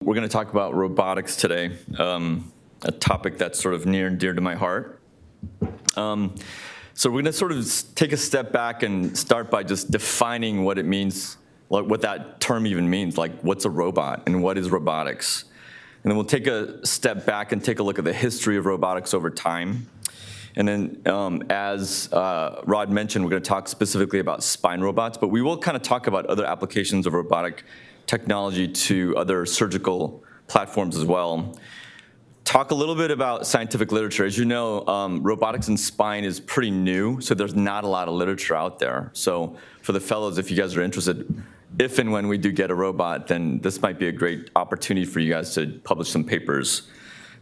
We're going to talk about robotics today, a topic that's sort of near and dear to my heart. So we're going to sort of take a step back and start by just defining what it means, what that term even means, like what's a robot and what is robotics. And then we'll take a step back and take a look at the history of robotics over time. And then, as Rod mentioned, we're going to talk specifically about spine robots, but we will kind of talk about other applications of robotic technology to other surgical platforms as well. Talk a little bit about scientific literature. As you know, robotics in spine is pretty new, so there's not a lot of literature out there. So for the fellows, if you guys are interested, if and when we do get a robot, then this might be a great opportunity for you guys to publish some papers.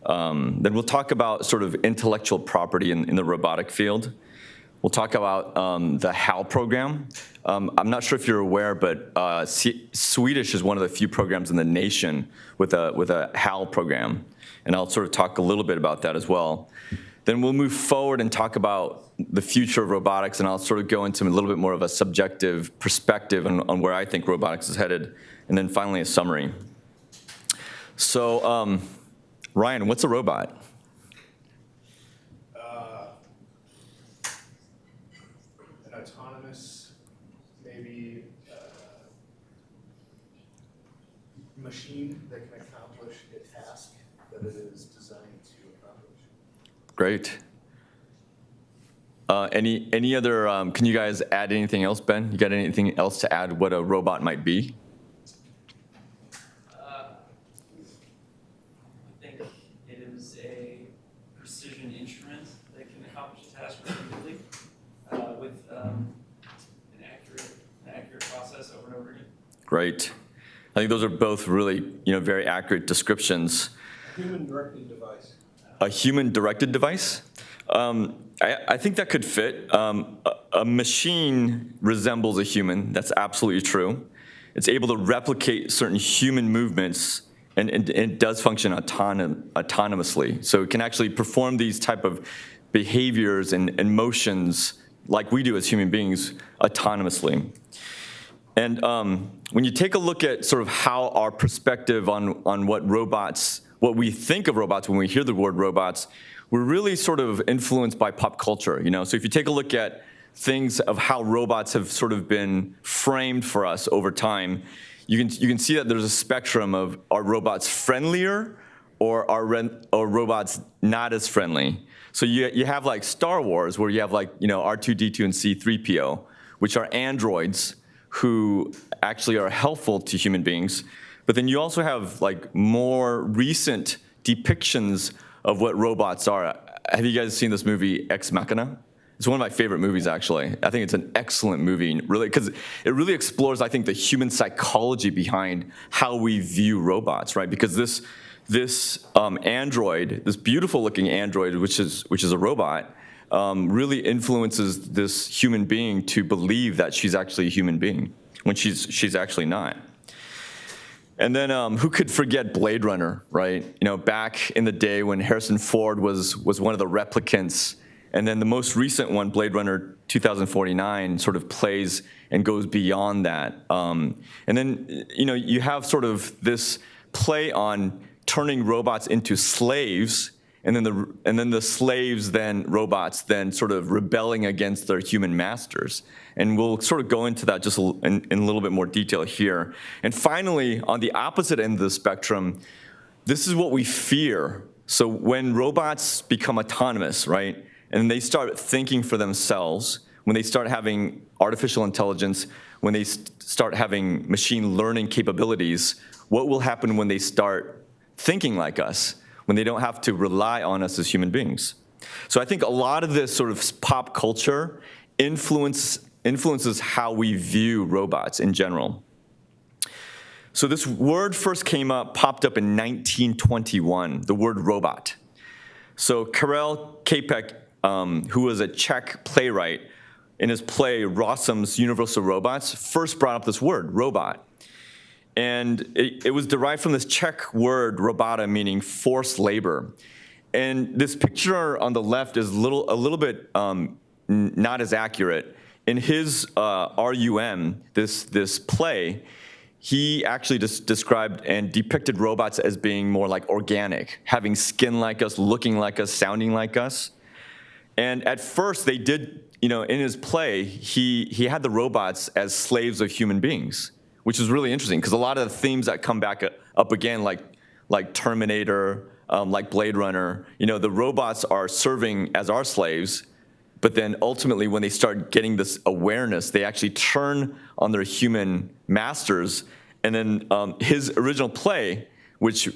Then we'll talk about sort of intellectual property in the robotic field. We'll talk about the HAL program. I'm not sure if you're aware, but Swedish is one of the few programs in the nation with a HAL program. And I'll sort of talk a little bit about that as well. Then we'll move forward and talk about the future of robotics, and I'll sort of go into a little bit more of a subjective perspective on where I think robotics is headed. And then finally, a summary. So, Ryan, what's a robot? An autonomous, maybe machine that can accomplish a task that it is designed to accomplish. Great. Any other, can you guys add anything else, Ben? You got anything else to add what a robot might be? I think it is a precision instrument that can accomplish a task repeatedly with an accurate process over and over again. Great. I think those are both really, very accurate descriptions. A human-directed device. A human-directed device? I think that could fit. A machine resembles a human. That's absolutely true. It's able to replicate certain human movements, and it does function autonomously. So it can actually perform these type of behaviors and motions like we do as human beings autonomously. And when you take a look at sort of how our perspective on what we think of robots when we hear the word robots, we're really sort of influenced by pop culture, So if you take a look at things of how robots have sort of been framed for us over time, you can see that there's a spectrum of, are robots friendlier or are robots not as friendly? So you have like Star Wars, where you have like, R2-D2 and C-3PO, which are androids who actually are helpful to human beings. But then you also have like more recent depictions of what robots are. Have you guys seen this movie, Ex Machina? It's one of my favorite movies, actually. I think it's an excellent movie, really, because it really explores, I think, the human psychology behind how we view robots, right? Because this android, this beautiful-looking android, which is a robot, really influences this human being to believe that she's actually a human being when she's actually not. And then who could forget Blade Runner, right? Back in the day when Harrison Ford was one of the replicants, and then the most recent one, Blade Runner 2049, sort of plays and goes beyond that. And then you have sort of this play on turning robots into slaves, and then the slaves, robots, sort of rebelling against their human masters. And we'll sort of go into that just in a little bit more detail here. And finally, on the opposite end of the spectrum, this is what we fear. So when robots become autonomous, right, and they start thinking for themselves, when they start having artificial intelligence, when they start having machine learning capabilities, what will happen when they start thinking like us, when they don't have to rely on us as human beings? So I think a lot of this sort of pop culture influences how we view robots in general. So this word first popped up in 1921, the word robot. So Karel Čapek, who was a Czech playwright, in his play Rossum's Universal Robots, first brought up this word, robot. And it was derived from this Czech word, robota, meaning forced labor. And this picture on the left is a little bit not as accurate. In his RUM, this play, he actually just described and depicted robots as being more like organic, having skin like us, looking like us, sounding like us. And at first they did, in his play, he had the robots as slaves of human beings, which is really interesting because a lot of the themes that come back up again, like Terminator, like Blade Runner, the robots are serving as our slaves, but then ultimately when they start getting this awareness, they actually turn on their human masters. And then his original play, which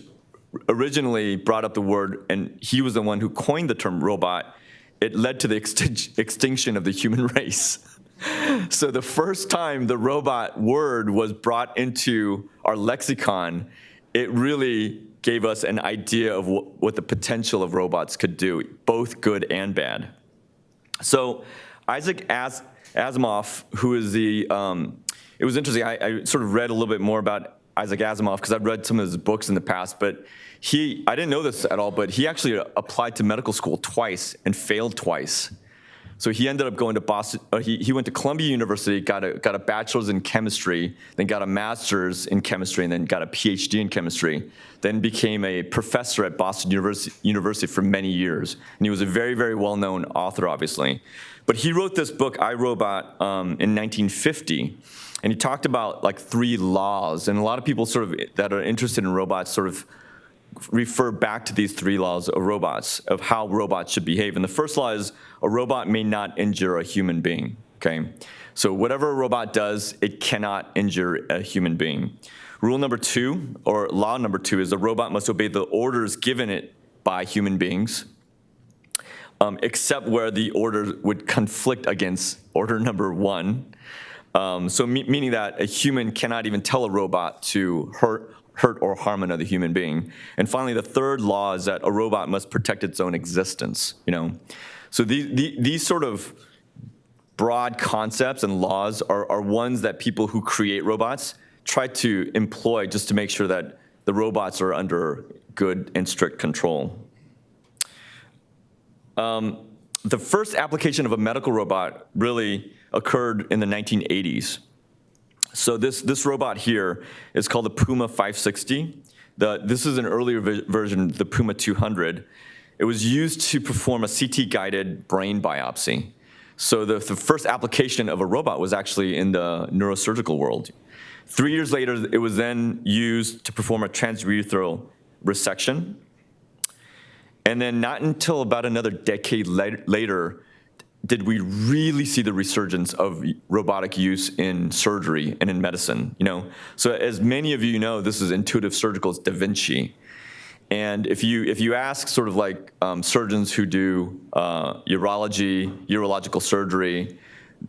originally brought up the word, and he was the one who coined the term robot, it led to the extinction of the human race. So the first time the robot word was brought into our lexicon, it really gave us an idea of what the potential of robots could do, both good and bad. So Isaac Asimov, who is it was interesting, I sort of read a little bit more about Isaac Asimov because I've read some of his books in the past, but I didn't know this at all, but he actually applied to medical school twice and failed twice. So he ended up going to Boston. He went to Columbia University, got a bachelor's in chemistry, then got a master's in chemistry, and then got a PhD in chemistry. Then became a professor at Boston University for many years, and he was a very, very well-known author, obviously. But he wrote this book, I, Robot, in 1950, and he talked about like 3 laws. And a lot of people sort of that are interested in robots sort of refer back to these 3 laws of robots, of how robots should behave. And the first law is a robot may not injure a human being, okay? So whatever a robot does, it cannot injure a human being. Rule number 2, or law number 2, is the robot must obey the orders given it by human beings, except where the order would conflict against order number 1. So meaning that a human cannot even tell a robot to hurt or harm another human being. And finally, the third law is that a robot must protect its own existence. So these sort of broad concepts and laws are ones that people who create robots try to employ just to make sure that the robots are under good and strict control. The first application of a medical robot really occurred in the 1980s. So this robot here is called the Puma 560. This is an earlier version, the Puma 200. It was used to perform a CT-guided brain biopsy. So the first application of a robot was actually in the neurosurgical world. 3 years later, it was then used to perform a transurethral resection. And then not until about another decade later did we really see the resurgence of robotic use in surgery and in medicine. So as many of you know, this is Intuitive Surgical's Da Vinci. And if you ask sort of like surgeons who do urology, urological surgery,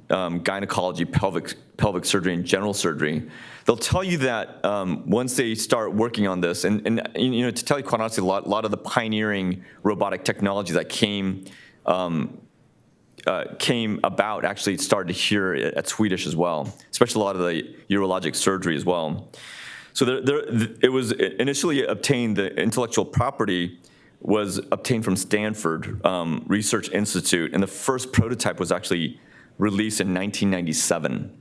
gynecology, pelvic surgery, and general surgery, they'll tell you that once they start working on this, and to tell you quite honestly, a lot of the pioneering robotic technology that came about actually started here at Swedish as well, especially a lot of the urologic surgery as well. So it was initially obtained, the intellectual property was obtained from Stanford Research Institute, and the first prototype was actually released in 1997.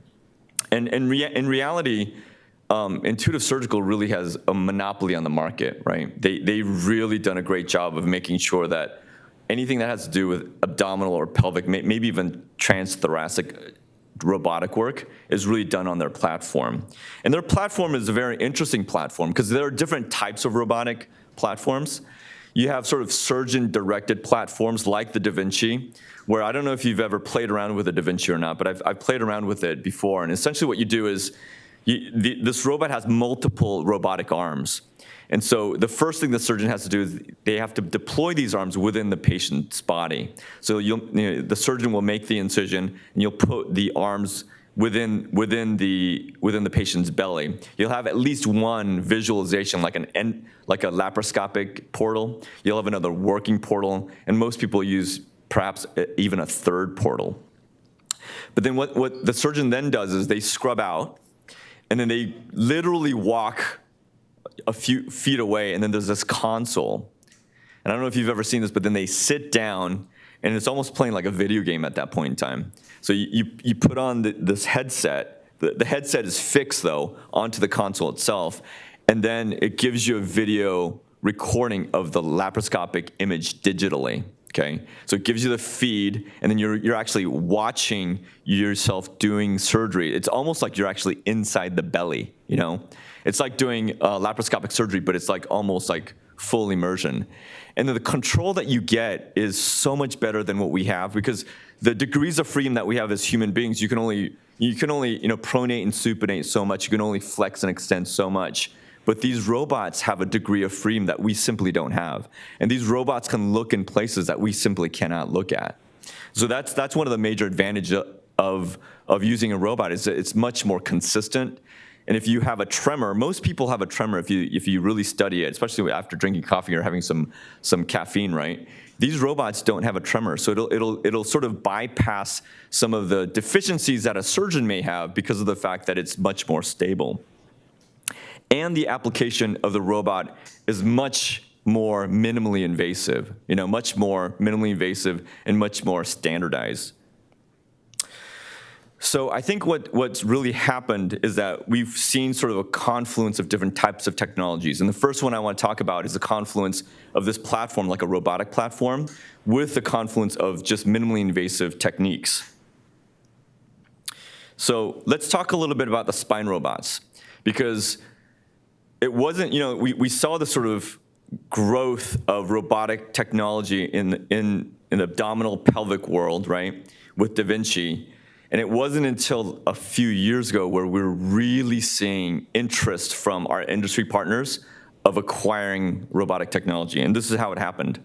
And in reality, Intuitive Surgical really has a monopoly on the market, right? They've really done a great job of making sure that anything that has to do with abdominal or pelvic, maybe even transthoracic robotic work is really done on their platform. And their platform is a very interesting platform because there are different types of robotic platforms. You have sort of surgeon-directed platforms like the Da Vinci, where I don't know if you've ever played around with a Da Vinci or not, but I've played around with it before. And essentially what you do is this robot has multiple robotic arms. And so the first thing the surgeon has to do is they have to deploy these arms within the patient's body. So the surgeon will make the incision, and you'll put the arms within the patient's belly. You'll have at least one visualization, like a laparoscopic portal. You'll have another working portal, and most people use perhaps even a third portal. But then what the surgeon then does is they scrub out, and then they literally walk a few feet away, and then there's this console. And I don't know if you've ever seen this, but then they sit down, and it's almost playing like a video game at that point in time. So you put on this headset the headset is fixed, though, onto the console itself, and then it gives you a video recording of the laparoscopic image digitally. Okay, so it gives you the feed, and then you're actually watching yourself doing surgery. It's almost like you're actually inside the belly. It's like doing laparoscopic surgery, but it's like almost like full immersion. And then the control that you get is so much better than what we have, because the degrees of freedom that we have as human beings, you can only pronate and supinate so much. You can only flex and extend so much. But these robots have a degree of freedom that we simply don't have. And these robots can look in places that we simply cannot look at. So that's one of the major advantages of using a robot, is that it's much more consistent. And if you have a tremor, most people have a tremor if you really study it, especially after drinking coffee or having some caffeine, right? These robots don't have a tremor, so it'll sort of bypass some of the deficiencies that a surgeon may have because of the fact that it's much more stable. And the application of the robot is much more minimally invasive, much more minimally invasive and much more standardized. So I think what's really happened is that we've seen sort of a confluence of different types of technologies. And the first one I want to talk about is the confluence of this platform, like a robotic platform, with the confluence of just minimally invasive techniques. So let's talk a little bit about the spine robots, because it wasn't, we saw the sort of growth of robotic technology in the abdominal pelvic world, right, with Da Vinci. And it wasn't until a few years ago where we're really seeing interest from our industry partners of acquiring robotic technology. And this is how it happened.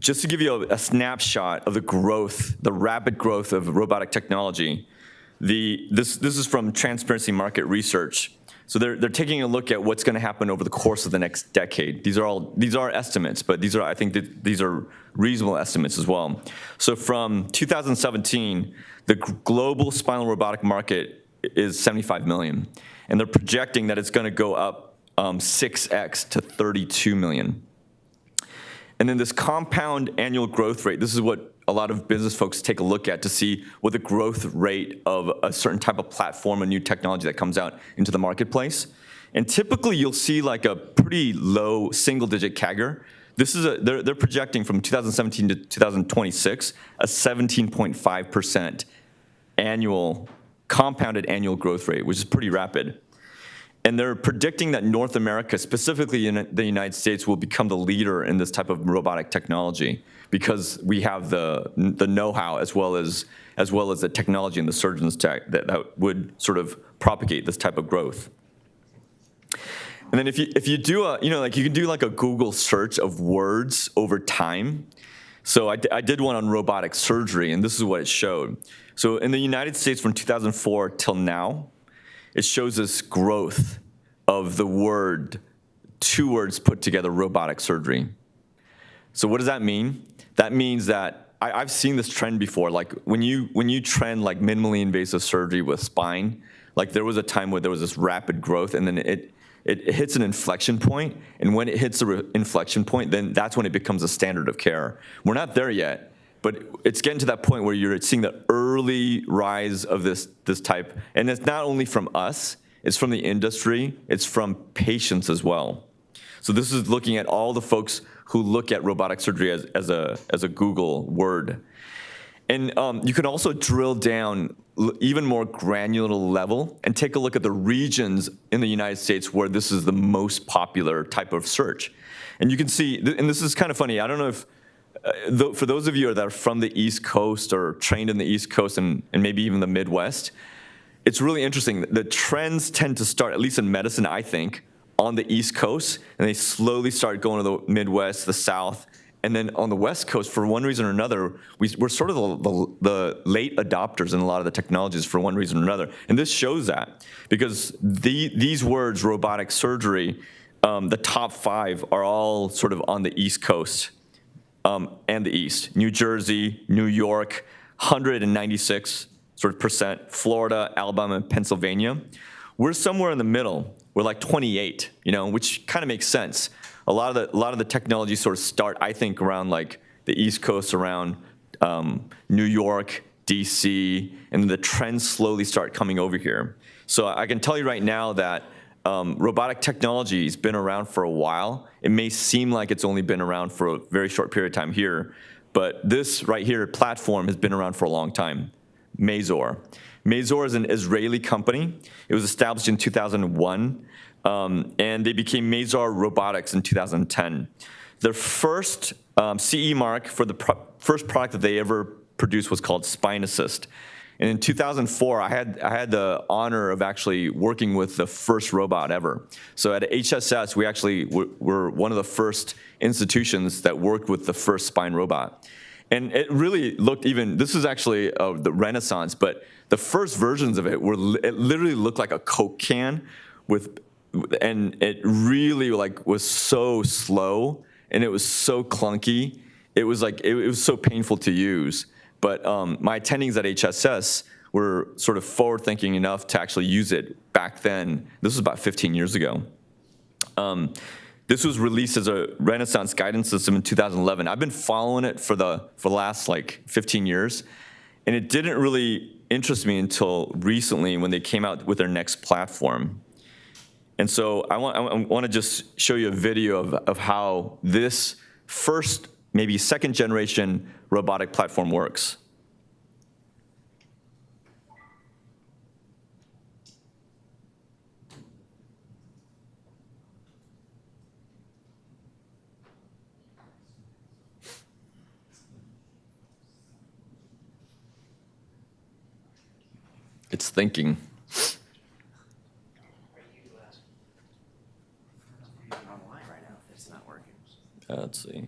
Just to give you a snapshot of the growth, the rapid growth of robotic technology, this is from Transparency Market Research. So they're taking a look at what's going to happen over the course of the next decade. These are estimates, but I think that these are reasonable estimates as well. So from 2017, the global spinal robotic market is 75 million, and they're projecting that it's going to go up 6x to 32 million. And then this compound annual growth rate, this is what a lot of business folks take a look at to see what the growth rate of a certain type of platform, a new technology that comes out into the marketplace. And typically you'll see like a pretty low single-digit CAGR. They're projecting from 2017 to 2026 a 17.5% annual compounded annual growth rate, which is pretty rapid. And they're predicting that North America, specifically in the United States, will become the leader in this type of robotic technology, because we have the know-how as well as the technology and the surgeons that would sort of propagate this type of growth. And then if you do you can do like a Google search of words over time. So I did one on robotic surgery, and this is what it showed. So in the United States from 2004 till now, it shows this growth of the word, two words put together, robotic surgery. So what does that mean? That means that I've seen this trend before. Like when you trend like minimally invasive surgery with spine, like there was a time where there was this rapid growth, and then it hits an inflection point. And when it hits the inflection point, then that's when it becomes a standard of care. We're not there yet, but it's getting to that point where you're seeing the early rise of this type. And it's not only from us, it's from the industry, it's from patients as well. So this is looking at all the folks who look at robotic surgery as a Google word. And you can also drill down even more granular level and take a look at the regions in the United States where this is the most popular type of search. And you can see, and this is kind of funny, I don't know if, for those of you that are from the East Coast or trained in the East Coast and maybe even the Midwest, it's really interesting. The trends tend to start, at least in medicine, I think, on the East Coast, and they slowly start going to the Midwest, the South, and then on the West Coast, for one reason or another, we're sort of the late adopters in a lot of the technologies for one reason or another. And this shows that, because these words, robotic surgery, the top 5 are all sort of on the East Coast and the East. New Jersey, New York, 196 sort of percent, Florida, Alabama, and Pennsylvania. We're somewhere in the middle. We're like 28, which kind of makes sense. A lot of the technologies sort of start, I think, around like the East Coast, around New York, DC, and then the trends slowly start coming over here. So I can tell you right now that robotic technology has been around for a while. It may seem like it's only been around for a very short period of time here, but this right here platform has been around for a long time, Mazor. Mazor is an Israeli company. It was established in 2001, and they became Mazor Robotics in 2010. Their first CE mark for the first product that they ever produced was called Spine Assist. And in 2004, I had the honor of actually working with the first robot ever. So at HSS, we actually were one of the first institutions that worked with the first spine robot. And it really looked this is actually the Renaissance, but the first versions of it it literally looked like a Coke can and it really was so slow and it was so clunky. It was so painful to use. But my attendings at HSS were sort of forward-thinking enough to actually use it back then. This was about 15 years ago. This was released as a Renaissance guidance system in 2011. I've been following it for the last 15 years, and it didn't really interest me until recently when they came out with their next platform. And so I want to just show you a video of how this first, maybe second generation robotic platform works. It's thinking. Online right now if it's not working. Let's see.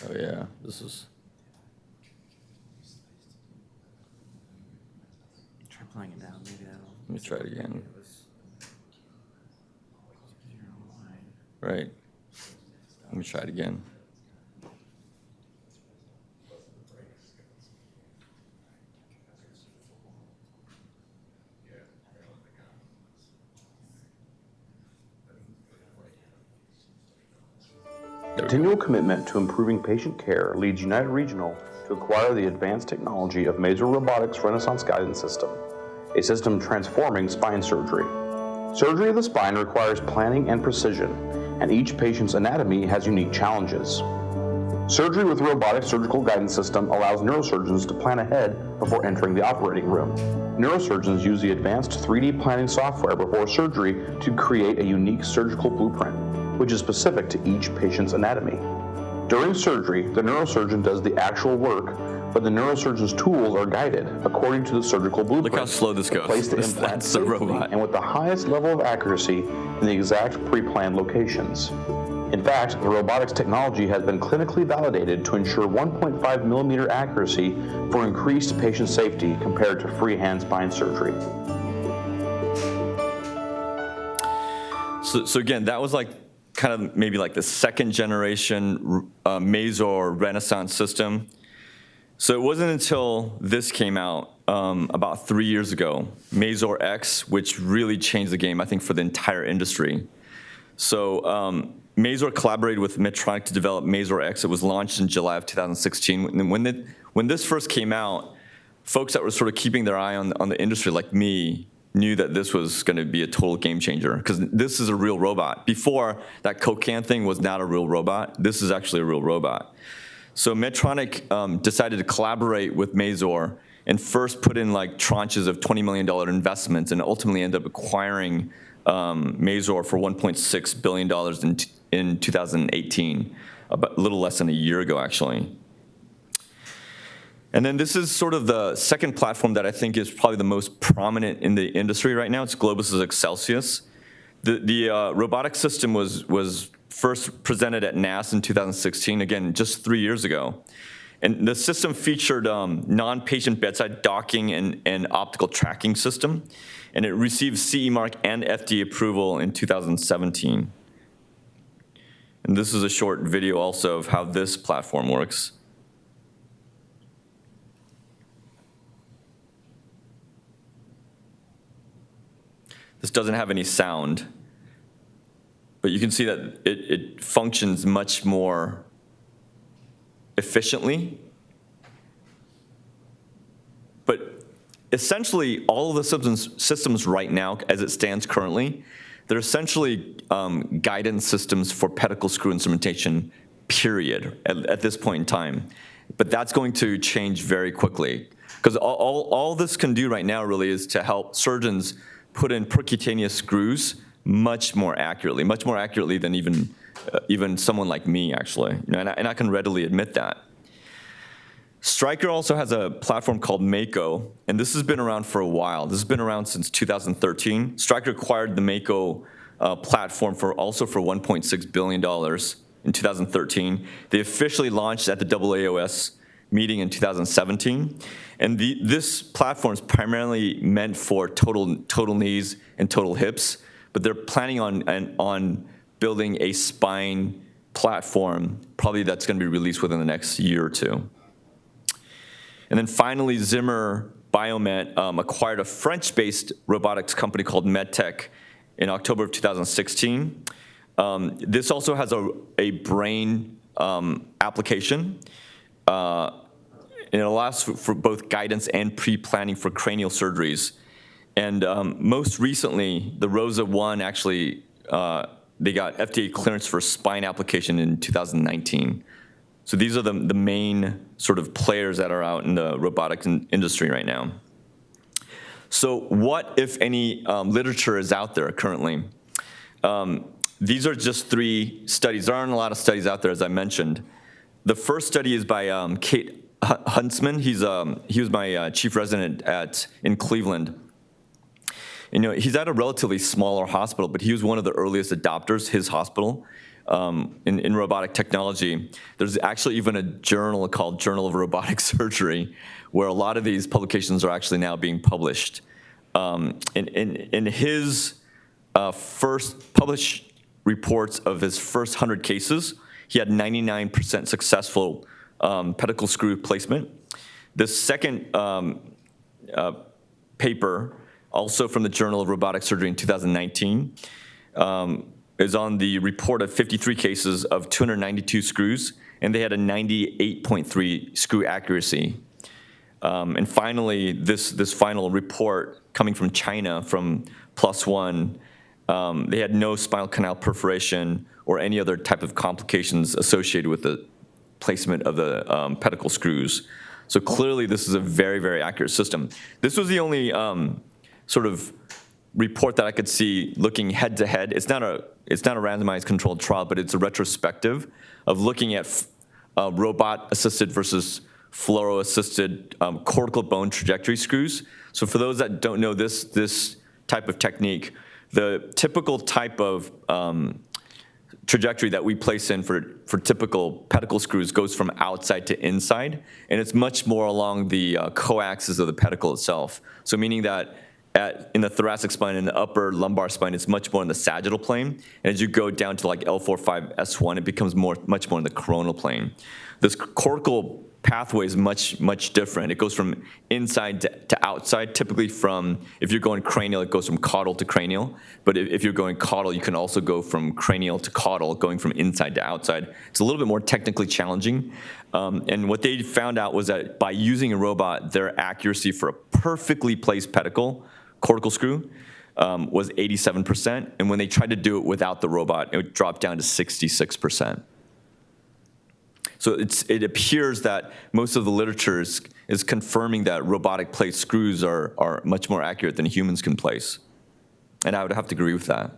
Oh yeah, this is. Try playing it down. Maybe that'll. Let me try it again. You're online. Right. Let me try it again. Continual commitment to improving patient care leads United Regional to acquire the advanced technology of Mazor Robotics Renaissance Guidance System, a system transforming spine surgery. Surgery of the spine requires planning and precision, and each patient's anatomy has unique challenges. Surgery with robotic surgical guidance system allows neurosurgeons to plan ahead before entering the operating room. Neurosurgeons use the advanced 3D planning software before surgery to create a unique surgical blueprint, which is specific to each patient's anatomy. During surgery, the neurosurgeon does the actual work, but the neurosurgeon's tools are guided according to the surgical blueprint. Look how slow this to goes. place the implant That's a safely robot. and with the highest level of accuracy in the exact pre-planned locations. In fact, the robotics technology has been clinically validated to ensure 1.5 millimeter accuracy for increased patient safety compared to freehand spine surgery. So again, that was kind of maybe the second generation Mazor Renaissance system. So it wasn't until this came out about 3 years ago, Mazor X, which really changed the game, I think, for the entire industry. So Mazor collaborated with Medtronic to develop Mazor X. It was launched in July of 2016. And when this first came out, folks that were sort of keeping their eye on the industry like me knew that this was going to be a total game changer because this is a real robot. Before, that Coke can thing was not a real robot. This is actually a real robot. So Medtronic decided to collaborate with Mazor and first put in tranches of $20 million investments and ultimately ended up acquiring Mazor for $1.6 billion in 2018, a little less than a year ago, actually. And then this is sort of the second platform that I think is probably the most prominent in the industry right now. It's Globus's Excelsius. The robotic system was first presented at NASS in 2016, again, just 3 years ago. And the system featured non-patient bedside docking and optical tracking system. And it received CE mark and FDA approval in 2017. And this is a short video also of how this platform works. This doesn't have any sound, but you can see that it functions much more efficiently. But essentially, all of the systems right now, as it stands currently, they're essentially guidance systems for pedicle screw instrumentation, period, at this point in time. But that's going to change very quickly. Because all this can do right now really is to help surgeons put in percutaneous screws much more accurately than even someone like me, actually. And I can readily admit that. Stryker also has a platform called Mako, and this has been around for a while. This has been around since 2013. Stryker acquired the Mako platform for $1.6 billion in 2013. They officially launched at the AAOS meeting in 2017. And this platform is primarily meant for total knees and total hips, but they're planning on building a spine platform, probably that's going to be released within the next year or two. And then finally, Zimmer Biomet acquired a French-based robotics company called MedTech in October of 2016. This also has a brain application, and it allows for both guidance and pre-planning for cranial surgeries. And most recently, the ROSA 1 actually, they got FDA clearance for spine application in 2019. So these are the main sort of players that are out in the robotics industry right now. So what, if any, literature is out there currently? These are just 3 studies. There aren't a lot of studies out there, as I mentioned. The first study is by Kate Huntsman. He was my chief resident in Cleveland. He's at a relatively smaller hospital, but he was one of the earliest adopters, his hospital, in robotic technology. There's actually even a journal called Journal of Robotic Surgery, where a lot of these publications are actually now being published. In his first published reports of his first 100 cases, he had 99% successful pedicle screw placement. The second paper, also from the Journal of Robotic Surgery in 2019, is on the report of 53 cases of 292 screws, and they had a 98.3 screw accuracy. And finally, this final report coming from China, from Plus One, they had no spinal canal perforation or any other type of complications associated with the placement of the pedicle screws. So clearly, this is a very, very accurate system. This was the only sort of report that I could see looking head to head. It's not a randomized controlled trial, but it's a retrospective of looking at robot-assisted versus fluoro-assisted cortical bone trajectory screws. So for those that don't know this type of technique, the typical type of trajectory that we place in for typical pedicle screws goes from outside to inside, and it's much more along the coaxis of the pedicle itself. So meaning that in the thoracic spine and the upper lumbar spine, it's much more in the sagittal plane. And as you go down to like L4-5-S1, it becomes much more in the coronal plane. This cortical pathway is much different. It goes from inside to outside. Typically if you're going cranial, it goes from caudal to cranial. But if you're going caudal, you can also go from cranial to caudal, going from inside to outside. It's a little bit more technically challenging. And what they found out was that by using a robot, their accuracy for a perfectly placed cortical screw was 87%, and when they tried to do it without the robot, it dropped down to 66%. So it appears that most of the literature is confirming that robotic placed screws are much more accurate than humans can place, and I would have to agree with that.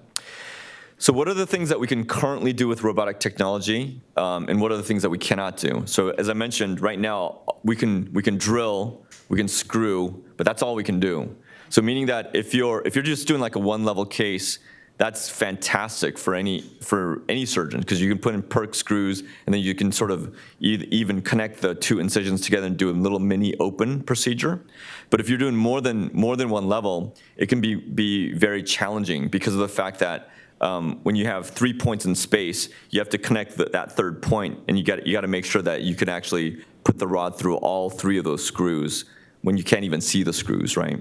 So what are the things that we can currently do with robotic technology, and what are the things that we cannot do? So as I mentioned, right now we can drill, we can screw, but that's all we can do. So meaning that if you're just doing like a 1-level case, that's fantastic for any surgeon, because you can put in perc screws and then you can sort of even connect the 2 incisions together and do a little mini open procedure. But if you're doing more than 1 level, it can be very challenging because of the fact that when you have 3 points in space, you have to connect that 3rd point, and you got to make sure that you can actually put the rod through all 3 of those screws when you can't even see the screws, right?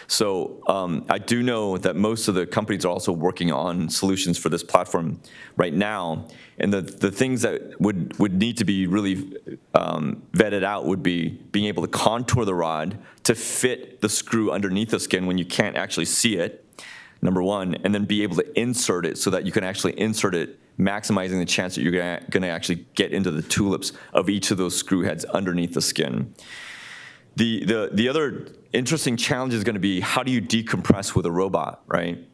So I do know that most of the companies are also working on solutions for this platform right now. And the things that would need to be really vetted out would be being able to contour the rod to fit the screw underneath the skin when you can't actually see it, number one, and then be able to insert it so that you can actually insert it, maximizing the chance that you're going to actually get into the tulips of each of those screw heads underneath the skin. The other interesting challenge is going to be, how do you decompress with a robot, right?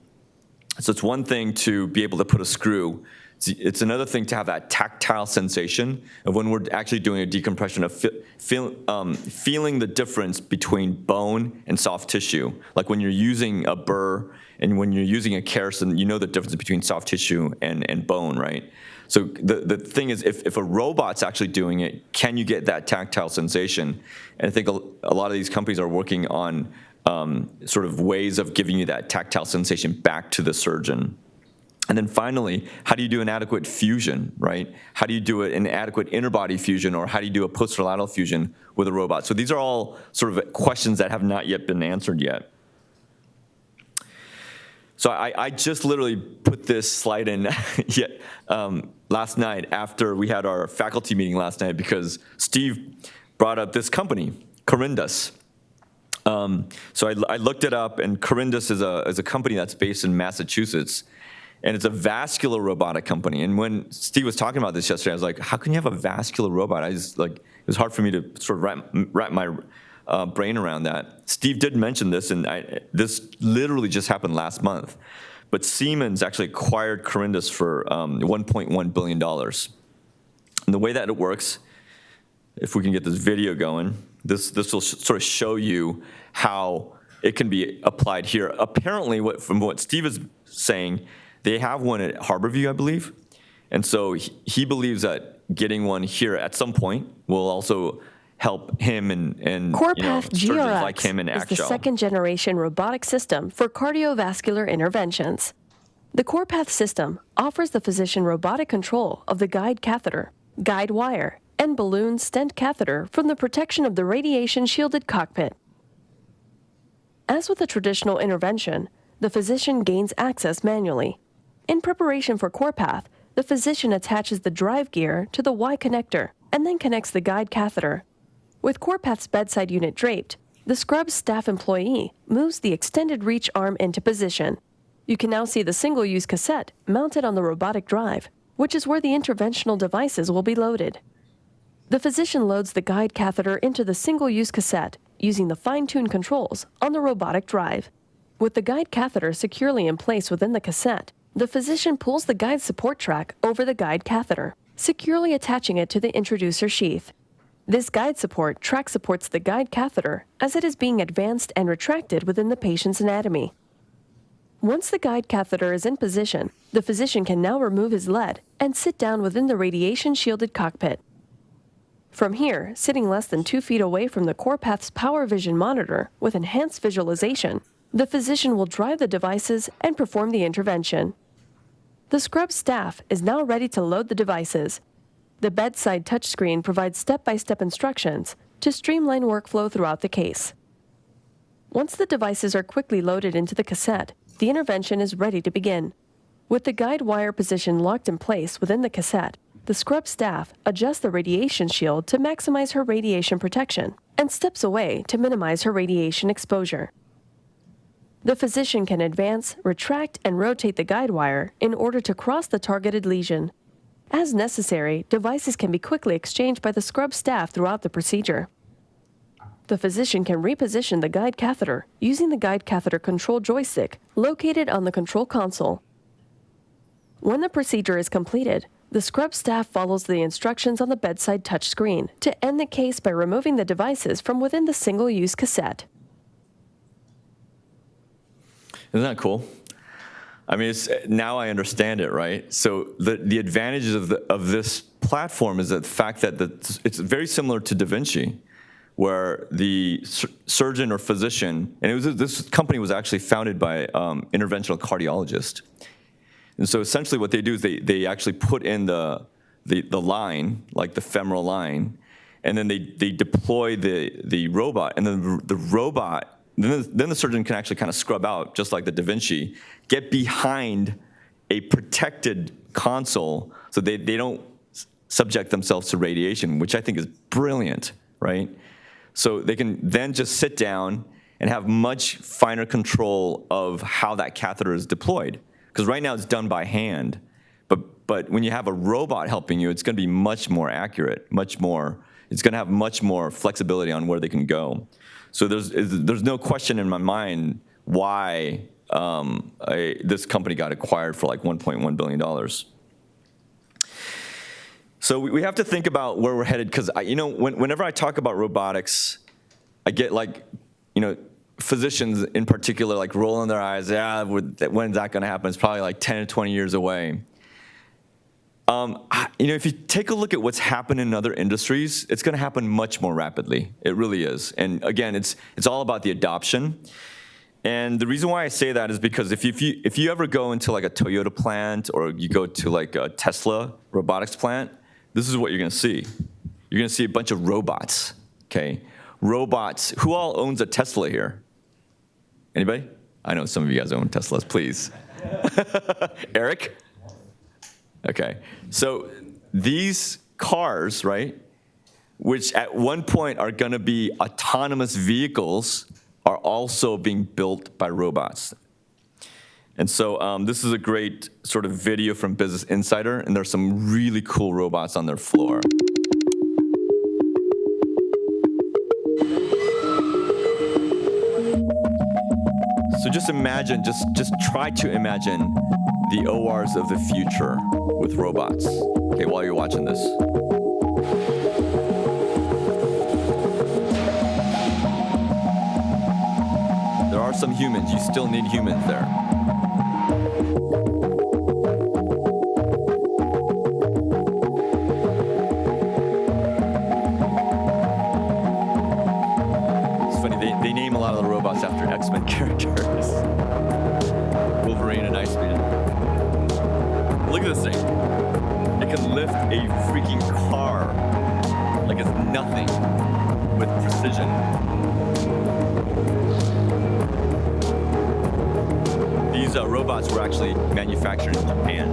So it's one thing to be able to put a screw. It's another thing to have that tactile sensation of when we're actually doing a decompression of feeling the difference between bone and soft tissue. Like when you're using a burr and when you're using a kerrison, you know the difference between soft tissue and bone, right? So the thing is, if a robot's actually doing it, can you get that tactile sensation? And I think a lot of these companies are working on sort of ways of giving you that tactile sensation back to the surgeon. And then finally, how do you do an adequate fusion, right? How do you do an adequate interbody fusion, or how do you do a posterolateral fusion with a robot? So these are all sort of questions that have not yet been answered yet. So I just literally put this slide in last night after we had our faculty meeting last night, because Steve brought up this company, Corindus. So I looked it up, and Corindus is a company that's based in Massachusetts. And it's a vascular robotic company. And when Steve was talking about this yesterday, I was like, how can you have a vascular robot? It was hard for me to sort of wrap my brain around that. Steve did mention this, and this literally just happened last month. But Siemens actually acquired Corindus for $1.1 billion. And the way that it works, if we can get this video going, this will sort of show you how it can be applied here. Apparently, from what Steve is saying, they have one at Harborview, I believe. And so he believes that getting one here at some point will also help him and CorePath surgeons GRX like him in is the Actgel. second-generation robotic system for cardiovascular interventions. The CorePath system offers the physician robotic control of the guide catheter, guide wire, and balloon stent catheter from the protection of the radiation-shielded cockpit. As with a traditional intervention, the physician gains access manually. In preparation for CorePath, the physician attaches the drive gear to the Y connector and then connects the guide catheter. With CorePath's bedside unit draped, the scrub staff employee moves the extended reach arm into position. You can now see the single-use cassette mounted on the robotic drive, which is where the interventional devices will be loaded. The physician loads the guide catheter into the single-use cassette using the fine-tuned controls on the robotic drive. With the guide catheter securely in place within the cassette, the physician pulls the guide support track over the guide catheter, securely attaching it to the introducer sheath. This guide support track supports the guide catheter as it is being advanced and retracted within the patient's anatomy. Once the guide catheter is in position, the physician can now remove his lead and sit down within the radiation-shielded cockpit. From here, sitting less than 2 feet away from the CorePath's Power Vision monitor with enhanced visualization, the physician will drive the devices and perform the intervention. The scrub staff is now ready to load the devices. The bedside touchscreen provides step-by-step instructions to streamline workflow throughout the case. Once the devices are quickly loaded into the cassette, the intervention is ready to begin. With the guide wire position locked in place within the cassette, the scrub staff adjusts the radiation shield to maximize her radiation protection and steps away to minimize her radiation exposure. The physician can advance, retract, and rotate the guide wire in order to cross the targeted lesion. As necessary, devices can be quickly exchanged by the scrub staff throughout the procedure. The physician can reposition the guide catheter using the guide catheter control joystick located on the control console. When the procedure is completed, the scrub staff follows the instructions on the bedside touchscreen to end the case by removing the devices from within the single-use cassette. Isn't that cool? I mean, now I understand it, right? So the advantages of this platform is the fact that it's very similar to Da Vinci, where the surgeon or physician, and this company was actually founded by interventional cardiologists. And so essentially what they do is they actually put in the line, like the femoral line, and then they deploy the robot, and then the robot, then the surgeon can actually kind of scrub out, just like the Da Vinci, get behind a protected console so they don't subject themselves to radiation, which I think is brilliant, right? So they can then just sit down and have much finer control of how that catheter is deployed. Because right now it's done by hand, but when you have a robot helping you, it's going to be much more accurate, it's going to have much more flexibility on where they can go. So there's no question in my mind why this company got acquired for like $1.1 billion. So we have to think about where we're headed, because whenever I talk about robotics, I get physicians in particular like rolling their eyes. Yeah, when's that going to happen? It's probably like 10 to 20 years away. If you take a look at what's happened in other industries, it's going to happen much more rapidly. It really is. And again, it's all about the adoption. And the reason why I say that is because if you ever go into like a Toyota plant, or you go to like a Tesla robotics plant, this is what you're going to see. You're going to see a bunch of robots, okay? Robots. Who all owns a Tesla here? Anybody? I know some of you guys own Teslas, please. Eric? Okay. So these cars, right, which at one point are going to be autonomous vehicles, are also being built by robots. And so this is a great sort of video from Business Insider, and there's some really cool robots on their floor. So just imagine, just try to imagine the ORs of the future with robots, okay, while you're watching this. There are some humans. You still need humans there. It's funny, they name a lot of the robots after X-Men characters. Wolverine and Iceman. Look at this thing. It can lift a freaking car like it's nothing with precision. These robots were actually manufactured in Japan.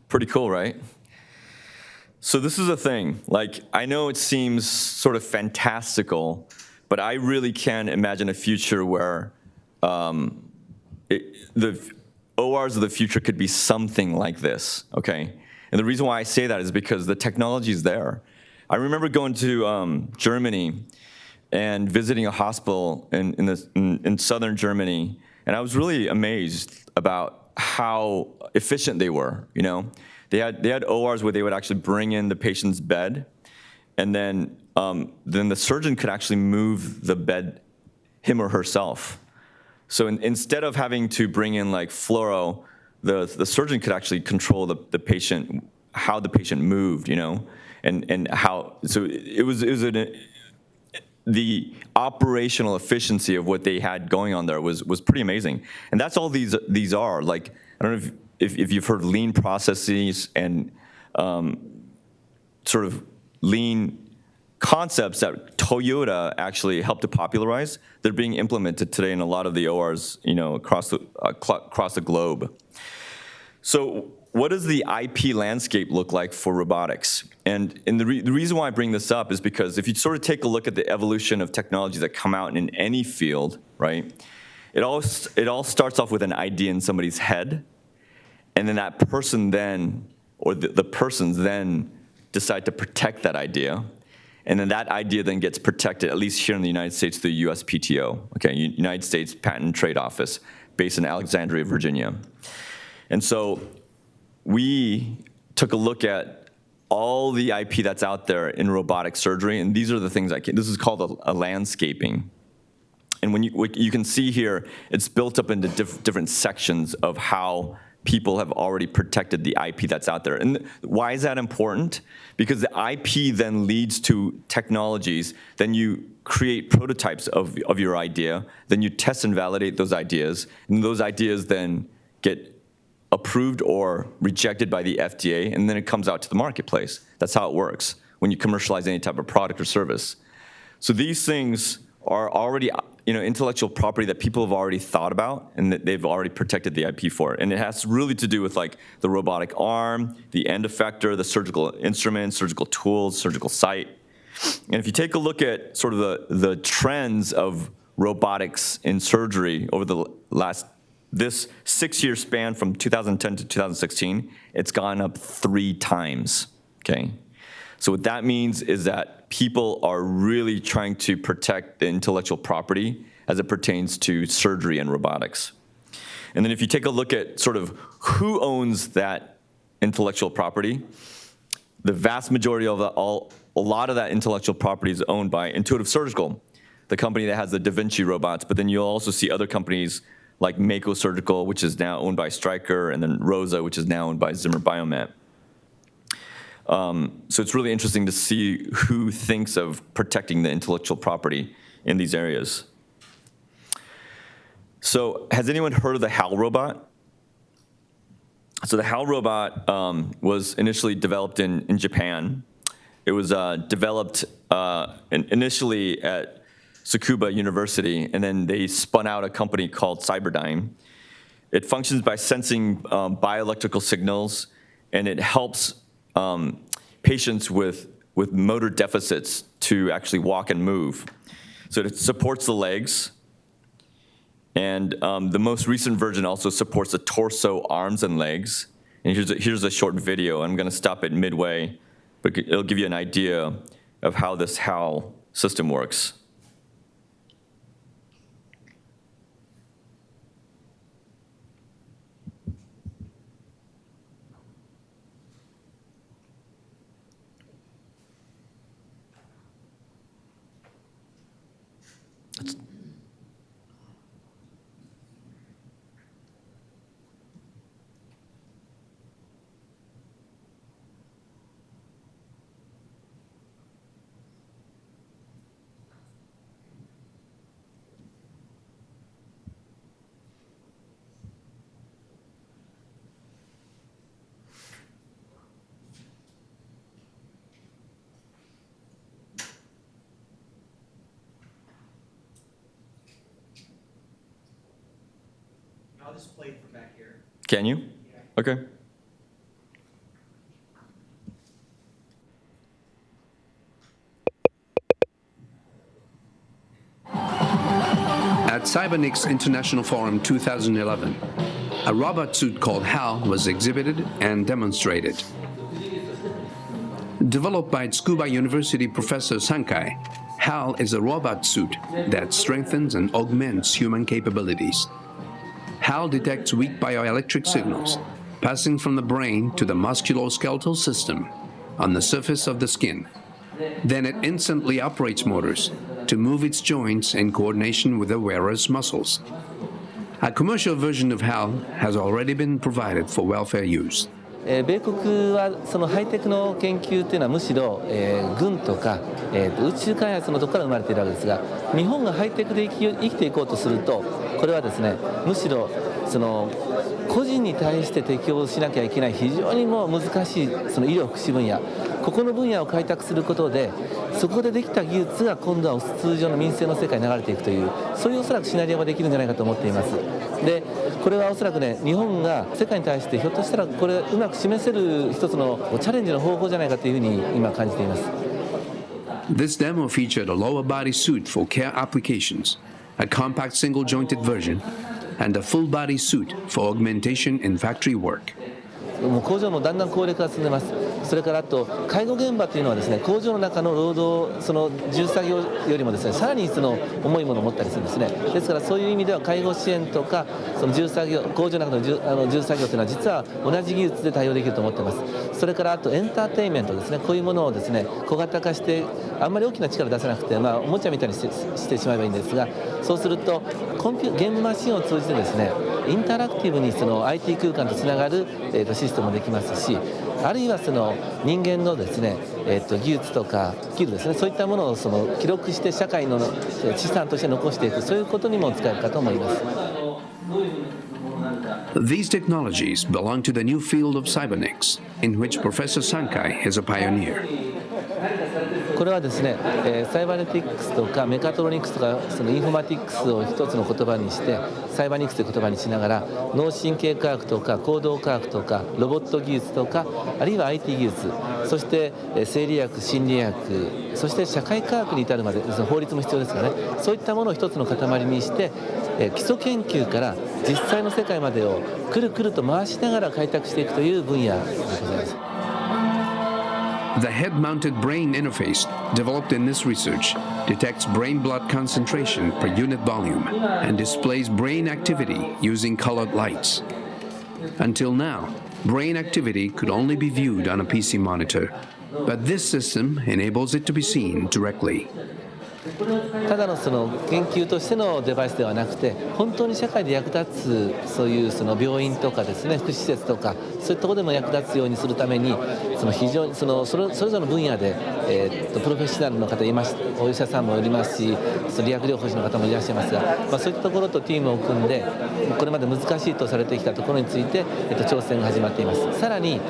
Pretty cool, right? So this is a thing. Like, I know it seems sort of fantastical, but I really can imagine a future where the ORs of the future could be something like this, okay? And the reason why I say that is because the technology is there. I remember going to Germany and visiting a hospital in southern Germany, and I was really amazed about how efficient they were. They had ORs where they would actually bring in the patient's bed, and then the surgeon could actually move the bed, him or herself. So instead of having to bring in like fluoro, the surgeon could actually control the patient, how the patient moved, and how. So it was the operational efficiency of what they had going on there was pretty amazing. And that's all these are. Like, I don't know if you've heard lean processes and sort of lean concepts that Toyota actually helped to popularize. They're being implemented today in a lot of the ORs, across the globe. So what does the IP landscape look like for robotics? And the reason why I bring this up is because if you sort of take a look at the evolution of technologies that come out in any field, right, it all starts off with an idea in somebody's head, and then that person then, or the persons then decide to protect that idea, and then that idea then gets protected, at least here in the United States, through the USPTO, okay, United States Patent and Trade Office, based in Alexandria, Virginia. And so we took a look at all the IP that's out there in robotic surgery, and these are the things this is called a landscaping. And what you can see here, it's built up into different sections of how people have already protected the IP that's out there. And why is that important? Because the IP then leads to technologies, then you create prototypes of your idea, then you test and validate those ideas, and those ideas then get approved or rejected by the FDA, and then it comes out to the marketplace. That's how it works when you commercialize any type of product or service. So these things are already intellectual property that people have already thought about and that they've already protected the IP for. And it has really to do with like the robotic arm, the end effector, the surgical instruments, surgical tools, surgical site. And if you take a look at sort of the trends of robotics in surgery over this 6-year span from 2010 to 2016, it's gone up 3 times, okay? So what that means is that people are really trying to protect the intellectual property as it pertains to surgery and robotics. And then if you take a look at sort of who owns that intellectual property, the vast majority of a lot of that intellectual property is owned by Intuitive Surgical, the company that has the Da Vinci robots, but then you'll also see other companies like Mako Surgical, which is now owned by Stryker, and then Rosa, which is now owned by Zimmer Biomet. So it's really interesting to see who thinks of protecting the intellectual property in these areas. So has anyone heard of the HAL robot? So the HAL robot was initially developed in Japan. It was developed initially at Tsukuba University, and then they spun out a company called Cyberdyne. It functions by sensing bioelectrical signals, and it helps patients with motor deficits to actually walk and move. So it supports the legs, and the most recent version also supports the torso, arms, and legs. And here's a short video. I'm going to stop it midway, but it'll give you an idea of how this HAL system works. I'll just play from back here. Can you? Yeah. Okay. At Cybernetics International Forum 2011, a robot suit called HAL was exhibited and demonstrated. Developed by Tsukuba University Professor Sankai, HAL is a robot suit that strengthens and augments human capabilities. HAL detects weak bioelectric signals passing from the brain to the musculoskeletal system on the surface of the skin. Then it instantly operates motors to move its joints in coordination with the wearer's muscles. A commercial version of HAL has already been provided for welfare use. 米国はそのハイテクの研究っていうのはむしろ、軍とか、宇宙開発のところから生まれているわけですが、日本がハイテクで生きていこうとすると、これはですね、むしろその個人に対して適応しなきゃいけない非常にもう難しいその医療福祉分野、ここの分野を開拓することで、そこでできた技術が今度は通常の民生の世界に流れていくという、そういうおそらくシナリオができるんじゃないかと思っています。で、これはおそらくね、日本が世界に対してひょっとしたらこれうまく示せる一つのチャレンジの方法じゃないかというふうに今感じています。This demo featured a lower body suit for care applications, a compact single-jointed version, and a full body suit for augmentation in factory work. もう工場もだんだん高齢化が進んでます。それからあと介護現場というのはですね、工場の中の労働その重作業よりもですね、さらにその重いものを持ったりするんですね。ですからそういう意味では介護支援とかその重作業、工場の中の重作業というのは実は同じ技術で対応できると思っています。それからあとエンターテインメントですね、こういうものをですね小型化してあんまり大きな力を出さなくて、おもちゃみたいにしてしまえばいいんですが、そうするとゲームマシンを通じてですねインタラクティブにその IT 空間とつながる、システムもできますし、あるいはその人間のですね、技術とかスキルですね、そういったものをその記録して社会の資産として残していく、そういうことにも使えるかと思います。These technologies belong to the new field of cybernetics, in which Professor Sankai is a pioneer. これはですね、サイバネティクスとかメカトロニクスとかそのインフォマティクスを一つの言葉にしてサイバニクスという言葉にしながら脳神経科学とか行動科学とかロボット技術とかあるいは IT 技術、そして生理学、心理学、そして社会科学に至るまで法律も必要ですからね、そういったものを一つの塊にして基礎研究から実際の世界までをくるくると回しながら開拓していくという分野でございます。The head-mounted brain interface developed in this research detects brain blood concentration per unit volume and displays brain activity using colored lights. Until now, brain activity could only be viewed on a PC monitor, but this system enables it to be seen directly. ただのその研究としてのデバイスではなくて、本当に社会で役立つそういうその病院とかですね、福祉施設とかそういったところでも役立つようにするために、その非常にそれぞれの分野でプロフェッショナルの方います、お医者さんもいますし、その理学療法士の方もいらっしゃいますが、そういったところとチームを組んで、これまで難しいとされてきたところについて挑戦が始まっています。さらに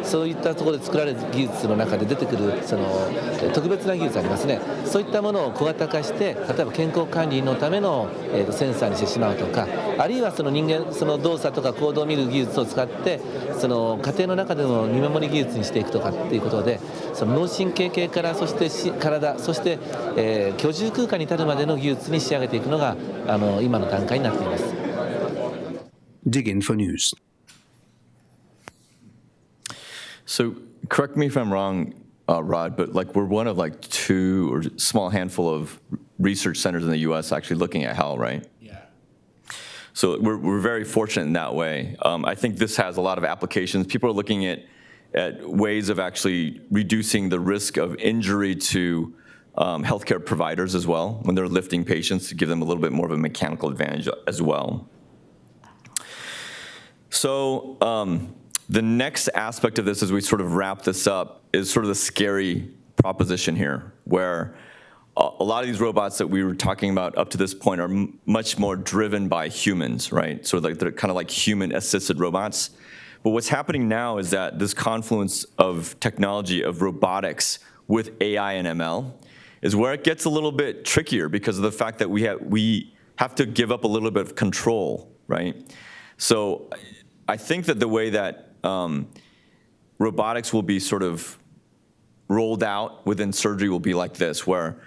そういったところで作られる技術の中で出てくるその特別な技術ありますね。そういったものを小型化して、例えば健康管理のためのセンサーにしてしまうとか、あるいはその人間その動作とか行動を見る技術を使ってその家庭の中での見守り技術にしていくとかっていうことで、その脳神経系からそして体、そして、居住空間に至るまでの技術に仕上げていくのが今の段階になっています。Dig in for news. So correct me if I'm wrong, Rod, but like we're one of like two or small handful of research centers in the U.S. actually looking at HAL, right? Yeah. So we're very fortunate in that way. I think this has a lot of applications. People are looking at ways of actually reducing the risk of injury to healthcare providers as well when they're lifting patients, to give them a little bit more of a mechanical advantage as well. So the next aspect of this, as we sort of wrap this up, is sort of the scary proposition here, where a lot of these robots that we were talking about up to this point are much more driven by humans, right? So like they're kind of like human-assisted robots. But what's happening now is that this confluence of technology, of robotics with AI and ML, is where it gets a little bit trickier because of the fact that we have to give up a little bit of control, right? So I think that the way that robotics will be sort of rolled out within surgery will be like this, where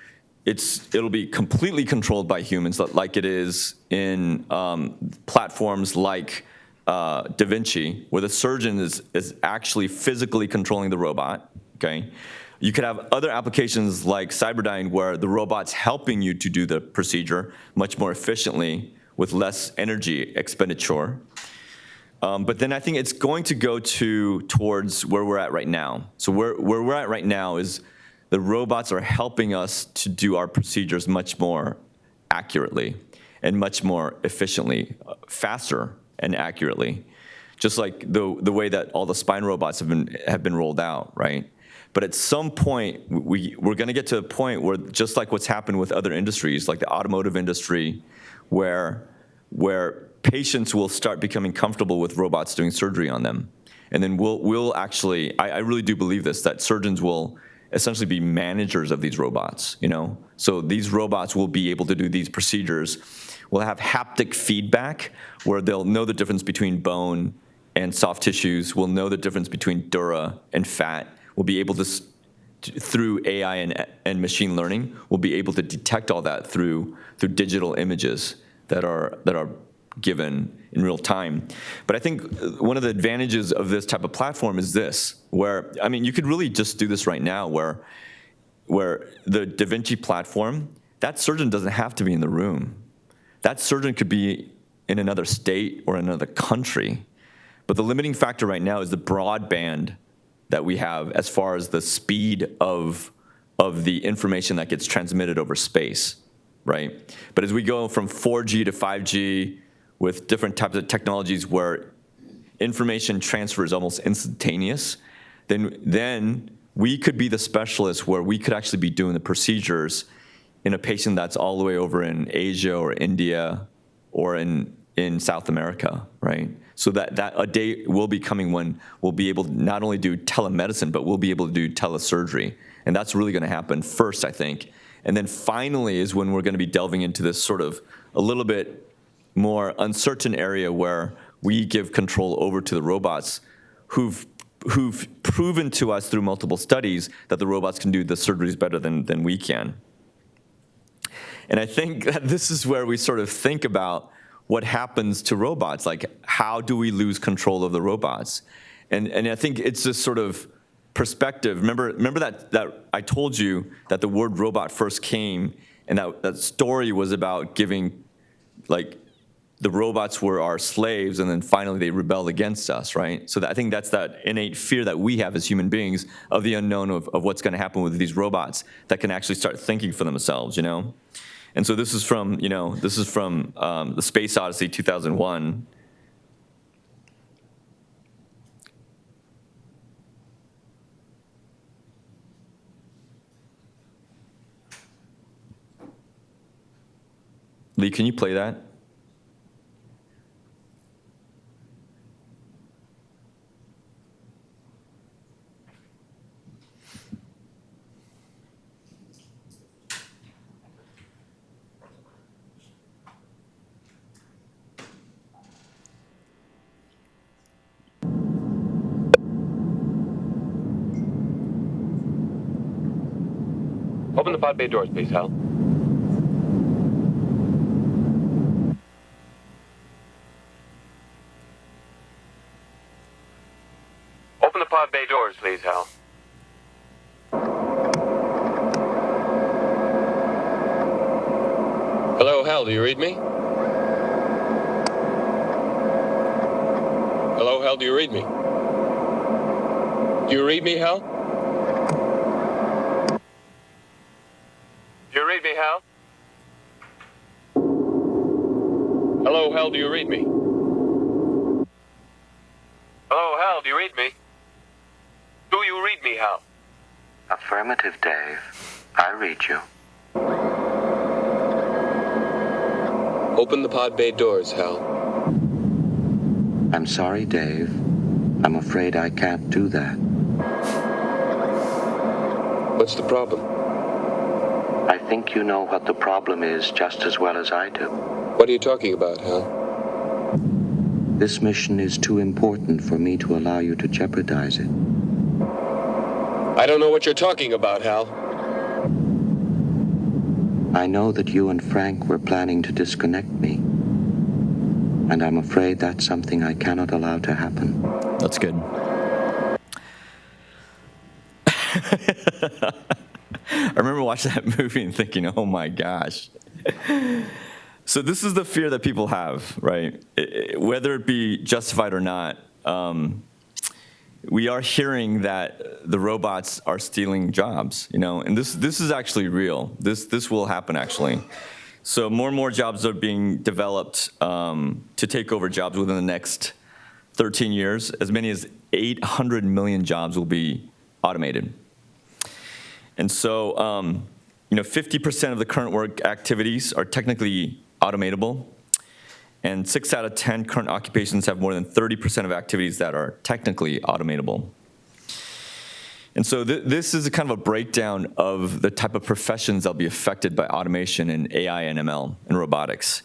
it'll be completely controlled by humans, like it is in platforms like Da Vinci, where the surgeon is actually physically controlling the robot, okay? You could have other applications like Cyberdyne, where the robot's helping you to do the procedure much more efficiently with less energy expenditure. But then I think it's going to go towards where we're at right now. So where we're at right now is the robots are helping us to do our procedures much more accurately and much more efficiently, faster and accurately, just like the way that all the spine robots have been rolled out, right? But at some point, we're going to get to a point where, just like what's happened with other industries, like the automotive industry, where patients will start becoming comfortable with robots doing surgery on them. And then we'll actually, I really do believe this, that surgeons will essentially be managers of these robots, you know? So these robots will be able to do these procedures. We'll have haptic feedback, where they'll know the difference between bone and soft tissues. We'll know the difference between dura and fat. We'll be able to, through AI and machine learning, we'll be able to detect all that through digital images that are given in real time. But I think one of the advantages of this type of platform is this, where, I mean, you could really just do this right now, where the Da Vinci platform, that surgeon doesn't have to be in the room. That surgeon could be in another state or another country. But the limiting factor right now is the broadband that we have as far as the speed of the information that gets transmitted over space, right? But as we go from 4G to 5G with different types of technologies where information transfer is almost instantaneous, then we could be the specialist where we could actually be doing the procedures in a patient that's all the way over in Asia or India or in South America, right? So that a day will be coming when we'll be able to not only do telemedicine, but we'll be able to do telesurgery. And that's really going to happen first, I think. And then finally is when we're going to be delving into this sort of a little bit more uncertain area where we give control over to the robots who've proven to us through multiple studies that the robots can do the surgeries better than we can. And I think that this is where we sort of think about what happens to robots, like how do we lose control of the robots? And I think it's this sort of perspective. Remember that I told you that the word robot first came, and that story was about giving, like, the robots were our slaves, and then finally they rebelled against us, right? So I think that's that innate fear that we have as human beings of the unknown of what's going to happen with these robots that can actually start thinking for themselves, you know? And so this is from, the Space Odyssey 2001. Lee, can you play that? Open the pod bay doors, please, Hal. Open the pod bay doors, please, Hal. Hello, Hal, do you read me? Hello, Hal, do you read me? Do you read me, Hal? Do you read me, Hal? Hello, Hal, do you read me? Hello, Hal, do you read me? Do you read me, Hal? Affirmative, Dave. I read you. Open the pod bay doors, Hal. I'm sorry, Dave. I'm afraid I can't do that. What's the problem? I think you know what the problem is just as well as I do. What are you talking about, Hal? This mission is too important for me to allow you to jeopardize it. I don't know what you're talking about, Hal. I know that you and Frank were planning to disconnect me, and I'm afraid that's something I cannot allow to happen. That's good. I remember watching that movie and thinking, oh my gosh. So this is the fear that people have, right? Whether it be justified or not, we are hearing that the robots are stealing jobs, and this is actually real. This will happen, actually. So more and more jobs are being developed to take over jobs within the next 13 years. As many as 800 million jobs will be automated. And so, 50% of the current work activities are technically automatable, and 6 out of 10 current occupations have more than 30% of activities that are technically automatable. And so this is a kind of a breakdown of the type of professions that'll be affected by automation in AI and ML and robotics.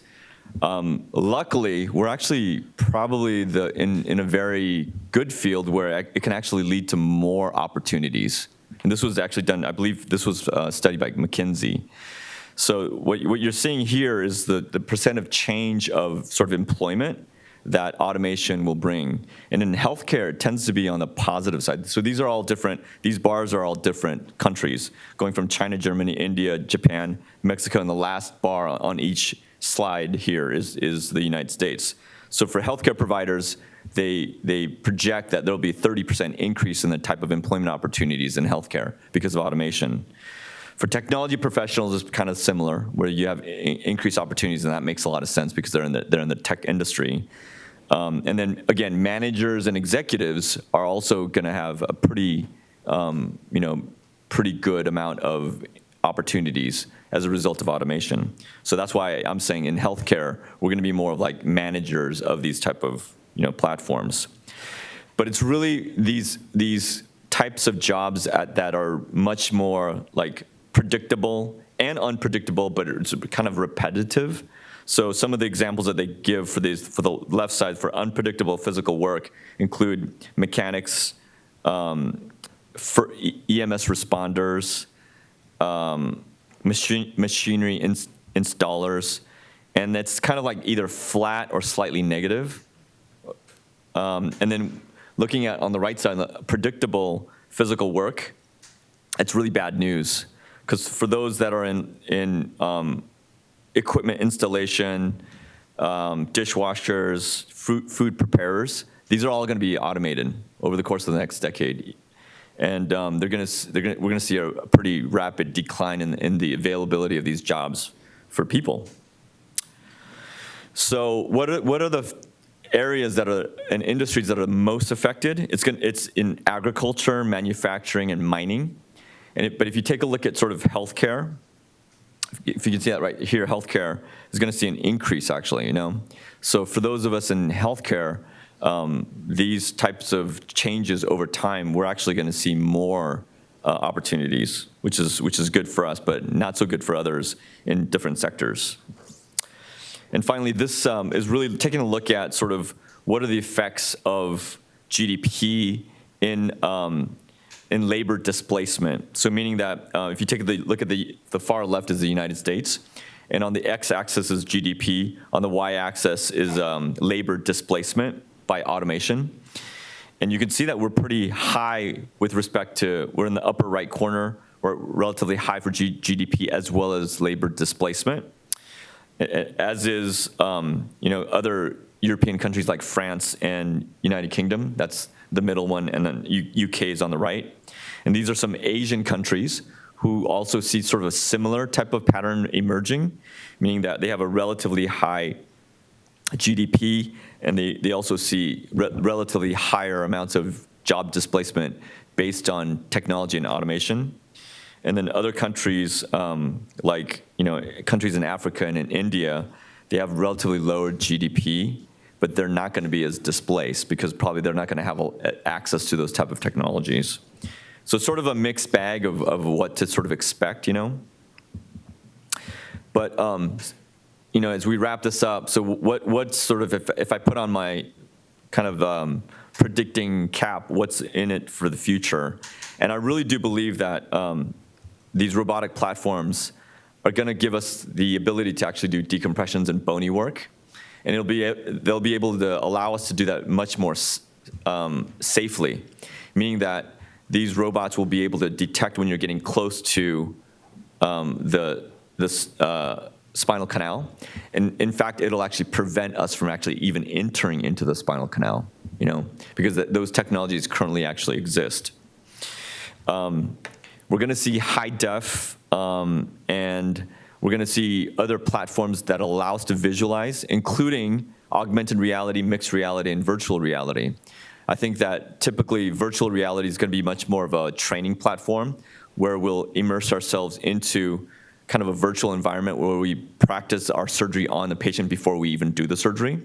Luckily, we're actually probably in a very good field where it can actually lead to more opportunities. And this was actually done, I believe this was studied by McKinsey. So what you're seeing here is the percent of change of sort of employment that automation will bring. And in healthcare, it tends to be on the positive side. So these bars are all different countries, going from China, Germany, India, Japan, Mexico, and the last bar on each slide here is the United States. So for healthcare providers, they project that there'll be a 30% increase in the type of employment opportunities in healthcare because of automation. For technology professionals, it's kind of similar, where you have increased opportunities, and that makes a lot of sense because they're in the tech industry. And then again, managers and executives are also going to have a pretty good amount of opportunities as a result of automation. So that's why I'm saying in healthcare, we're going to be more of like managers of these type of platforms. But it's really these types of jobs that are much more like predictable and unpredictable, but it's kind of repetitive. So some of the examples that they give for the left side for unpredictable physical work include mechanics, for EMS responders, machinery installers, and that's kind of like either flat or slightly negative. And then looking at on the right side, predictable physical work, it's really bad news. Because for those that are in equipment installation, dishwashers, food preparers, these are all going to be automated over the course of the next decade, and we're going to see a pretty rapid decline in the availability of these jobs for people. So what are the areas that are and industries that are most affected? It's in agriculture, manufacturing, and mining. But if you take a look at sort of healthcare, if you can see that right here, healthcare is going to see an increase actually, So for those of us in healthcare, these types of changes over time, we're actually going to see more opportunities, which is good for us, but not so good for others in different sectors. And finally, this is really taking a look at sort of what are the effects of GDP in labor displacement. So meaning that if you take a look at the far left is the United States, and on the x-axis is GDP, on the y-axis is labor displacement by automation. And you can see that we're pretty high with respect to, we're in the upper right corner, we're relatively high for GDP as well as labor displacement, as is other European countries like France and United Kingdom. That's the middle one, and then UK is on the right. And these are some Asian countries who also see sort of a similar type of pattern emerging, meaning that they have a relatively high GDP, and they also see relatively higher amounts of job displacement based on technology and automation. And then other countries, like countries in Africa and in India, they have relatively lower GDP, but they're not going to be as displaced because probably they're not going to have access to those type of technologies. So it's sort of a mixed bag of what to sort of expect, But as we wrap this up, so what sort of if I put on my kind of predicting cap, what's in it for the future? And I really do believe that these robotic platforms are going to give us the ability to actually do decompressions and bony work, and they'll be able to allow us to do that much more safely, meaning that these robots will be able to detect when you're getting close to the spinal canal, and in fact, it'll actually prevent us from actually even entering into the spinal canal, because those technologies currently actually exist. We're going to see high def, and we're going to see other platforms that allow us to visualize, including augmented reality, mixed reality, and virtual reality. I think that typically virtual reality is going to be much more of a training platform where we'll immerse ourselves into kind of a virtual environment where we practice our surgery on the patient before we even do the surgery.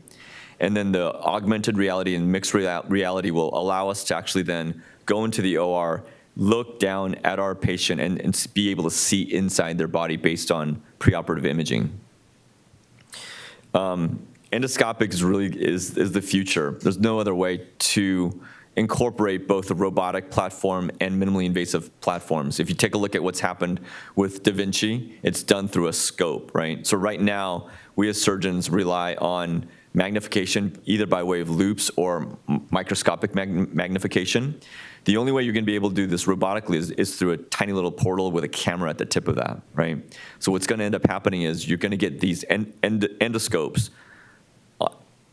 And then the augmented reality and mixed reality will allow us to actually then go into the OR, look down at our patient, and be able to see inside their body based on preoperative imaging. Endoscopic is the future. There's no other way to incorporate both a robotic platform and minimally invasive platforms. If you take a look at what's happened with Da Vinci, it's done through a scope, right? So right now, we as surgeons rely on magnification, either by way of loops or microscopic magnification. The only way you're going to be able to do this robotically is through a tiny little portal with a camera at the tip of that, right? So what's going to end up happening is you're going to get these endoscopes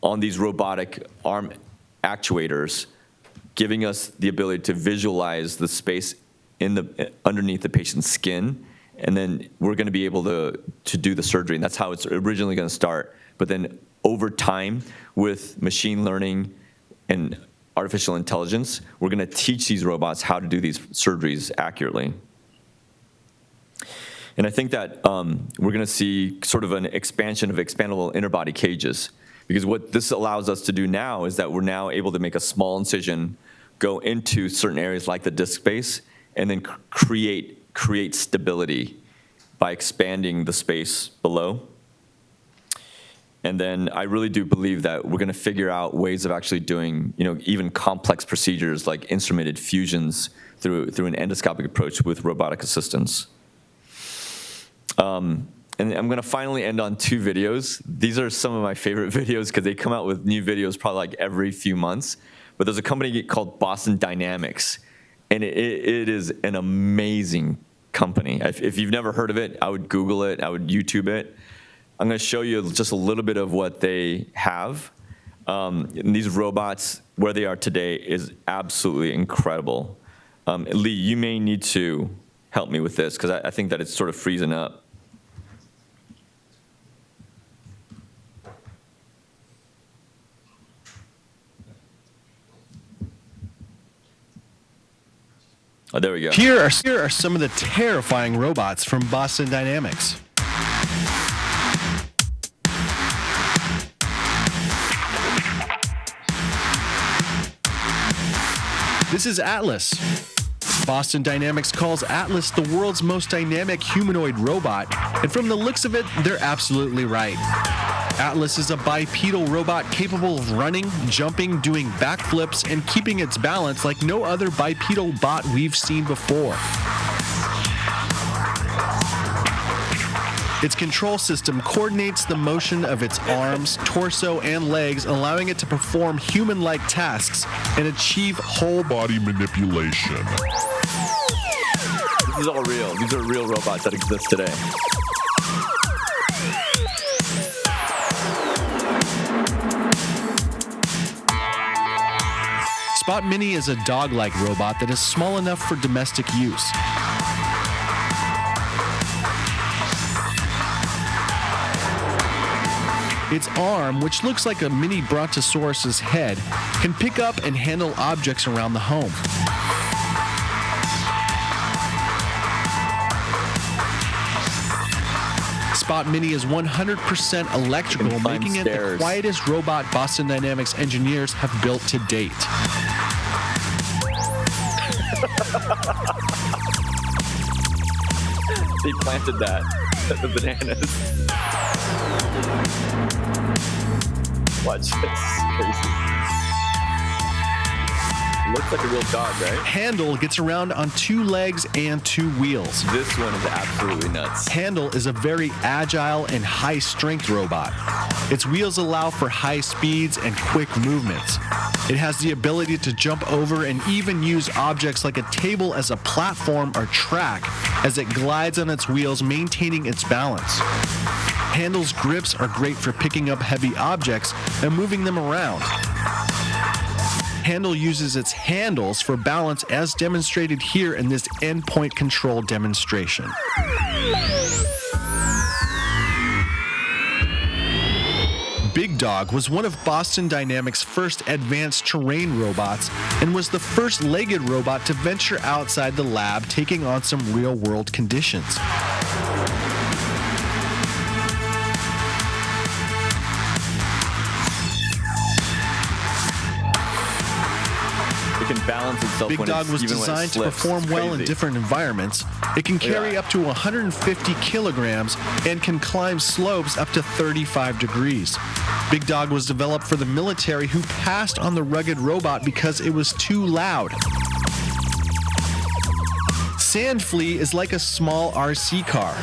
on these robotic arm actuators, giving us the ability to visualize the space underneath the patient's skin, and then we're going to be able to do the surgery, and that's how it's originally going to start. But then over time, with machine learning and artificial intelligence, we're going to teach these robots how to do these surgeries accurately. And I think that we're going to see sort of an expansion of expandable interbody cages, because what this allows us to do now is that we're now able to make a small incision, go into certain areas like the disc space, and then create stability by expanding the space below. And then I really do believe that we're going to figure out ways of actually doing, even complex procedures like instrumented fusions through an endoscopic approach with robotic assistance. And I'm going to finally end on 2 videos. These are some of my favorite videos because they come out with new videos probably like every few months. But there's a company called Boston Dynamics, and it is an amazing company. If you've never heard of it, I would Google it, I would YouTube it. I'm going to show you just a little bit of what they have. And these robots, where they are today, is absolutely incredible. Lee, you may need to help me with this because I think that it's sort of freezing up. Oh, there we go. Here are some of the terrifying robots from Boston Dynamics. This is Atlas. Boston Dynamics calls Atlas the world's most dynamic humanoid robot, and from the looks of it, they're absolutely right. Atlas is a bipedal robot capable of running, jumping, doing backflips, and keeping its balance like no other bipedal bot we've seen before. Its control system coordinates the motion of its arms, torso, and legs, allowing it to perform human-like tasks and achieve whole-body manipulation. This is all real. These are real robots that exist today. Spot Mini is a dog-like robot that is small enough for domestic use. Its arm, which looks like a mini brontosaurus's head, can pick up and handle objects around the home. Spot Mini is 100% electrical, making it the quietest robot Boston Dynamics engineers have built to date. They planted that, the bananas. Watch this, crazy. Looks like a real dog, right? Handle gets around on 2 legs and 2 wheels. This one is absolutely nuts. Handle is a very agile and high-strength robot. Its wheels allow for high speeds and quick movements. It has the ability to jump over and even use objects like a table as a platform or track as it glides on its wheels, maintaining its balance. Handle's grips are great for picking up heavy objects and moving them around. Handle uses its handles for balance as demonstrated here in this endpoint control demonstration. Big Dog was one of Boston Dynamics' first advanced terrain robots and was the first legged robot to venture outside the lab, taking on some real-world conditions. It can balance balance itself Big when Dog was even when it designed to slips. perform It's well in crazy. different environments. It can carry up to 150 kilograms and can climb slopes up to 35 degrees. Big Dog was developed for the military who passed on the rugged robot because it was too loud. Sand Flea is like a small RC car.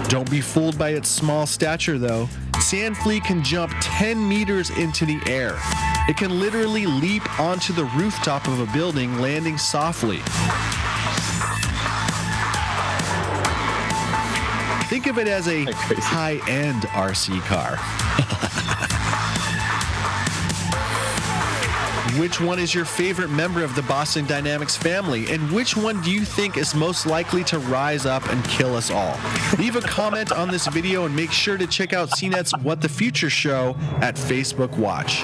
Don't be fooled by its small stature though. Sand Flea can jump 10 meters into the air. It can literally leap onto the rooftop of a building, landing softly. Think of it as a high-end RC car. Which one is your favorite member of the Boston Dynamics family, and which one do you think is most likely to rise up and kill us all? Leave a comment on this video and make sure to check out CNET's What the Future show at Facebook Watch.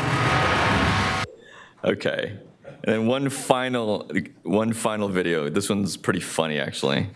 Okay, and then one final video. This one's pretty funny, actually.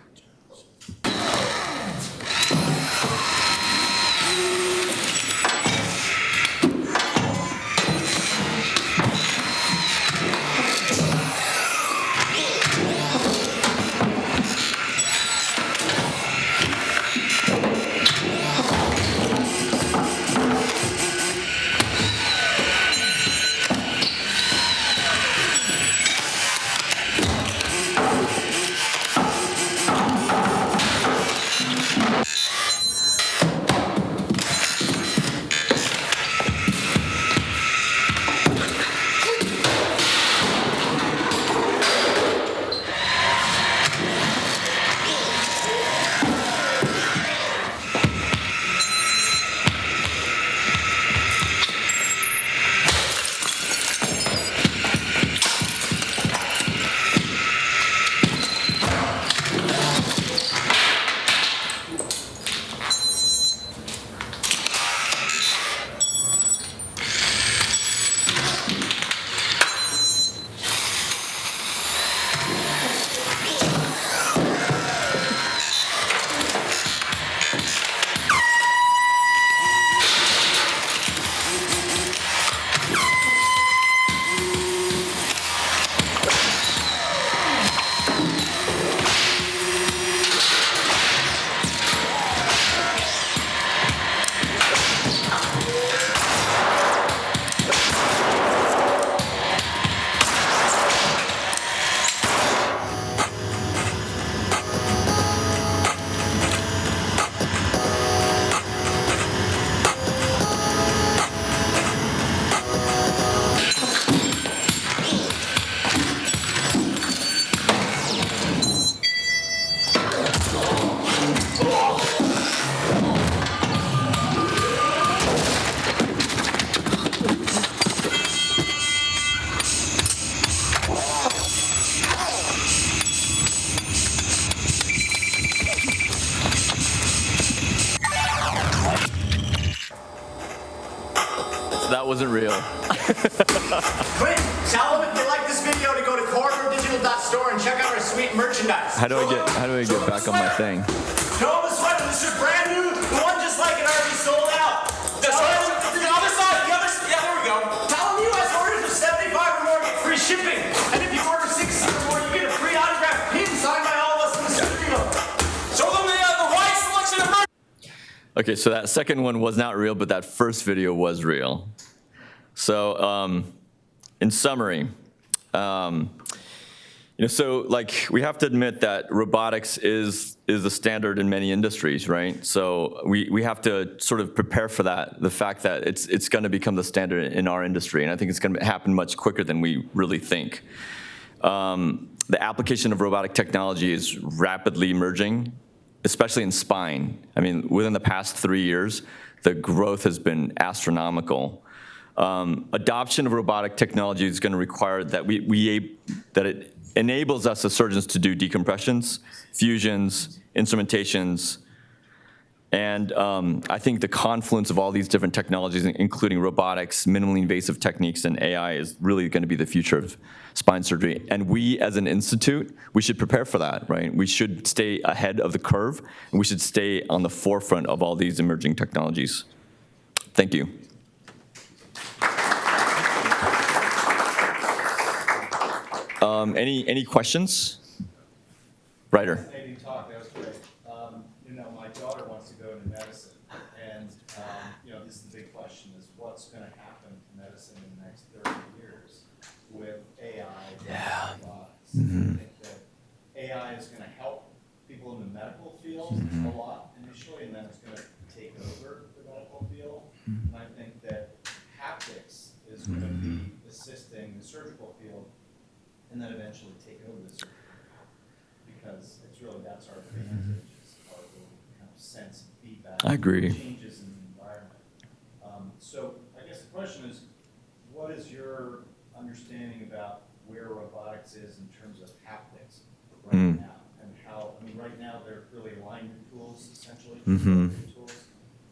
That wasn't real. Quick, tell them if they like this video to go to corridordigital.store and check out our sweet merchandise. How do I get back on my thing? Show them the sweater. This is brand new. The one just like it already sold out. The other side. Yeah, there we go. Tell them US orders of 75 or more get free shipping. And if you order 60 or more, you get a free autographed pin signed by all of us in the studio. Show them the wide selection of merch. Okay, so that second one was not real, but that first video was real. So, in summary, so like we have to admit that robotics is the standard in many industries, right? So we have to sort of prepare for that, the fact that it's going to become the standard in our industry, and I think it's going to happen much quicker than we really think. The application of robotic technology is rapidly emerging, especially in spine. I mean, within the past 3 years, the growth has been astronomical. Adoption of robotic technology is going to require that that it enables us as surgeons to do decompressions, fusions, instrumentations, and I think the confluence of all these different technologies, including robotics, minimally invasive techniques, and AI is really going to be the future of spine surgery. And we, as an institute, we should prepare for that, right? We should stay ahead of the curve, and we should stay on the forefront of all these emerging technologies. Thank you. Any questions? Ryder. Fascinating talk, that was great. My daughter wants to go into medicine, and, this is the big question, is what's gonna happen to medicine in the next 30 years with AI and robotics? I think that AI is gonna help people in the medical field a lot initially, and then it's gonna take over the medical field. And I think that haptics is gonna be assisting the surgical field, and then eventually take over the surgical field. Because it's really, that's our advantage, is our ability to kind of sense and feedback. I agree. Changes in the environment. So I guess the question is, what is your understanding about where robotics is in terms of haptics right now? And how, right now they're really alignment tools, essentially. Tools.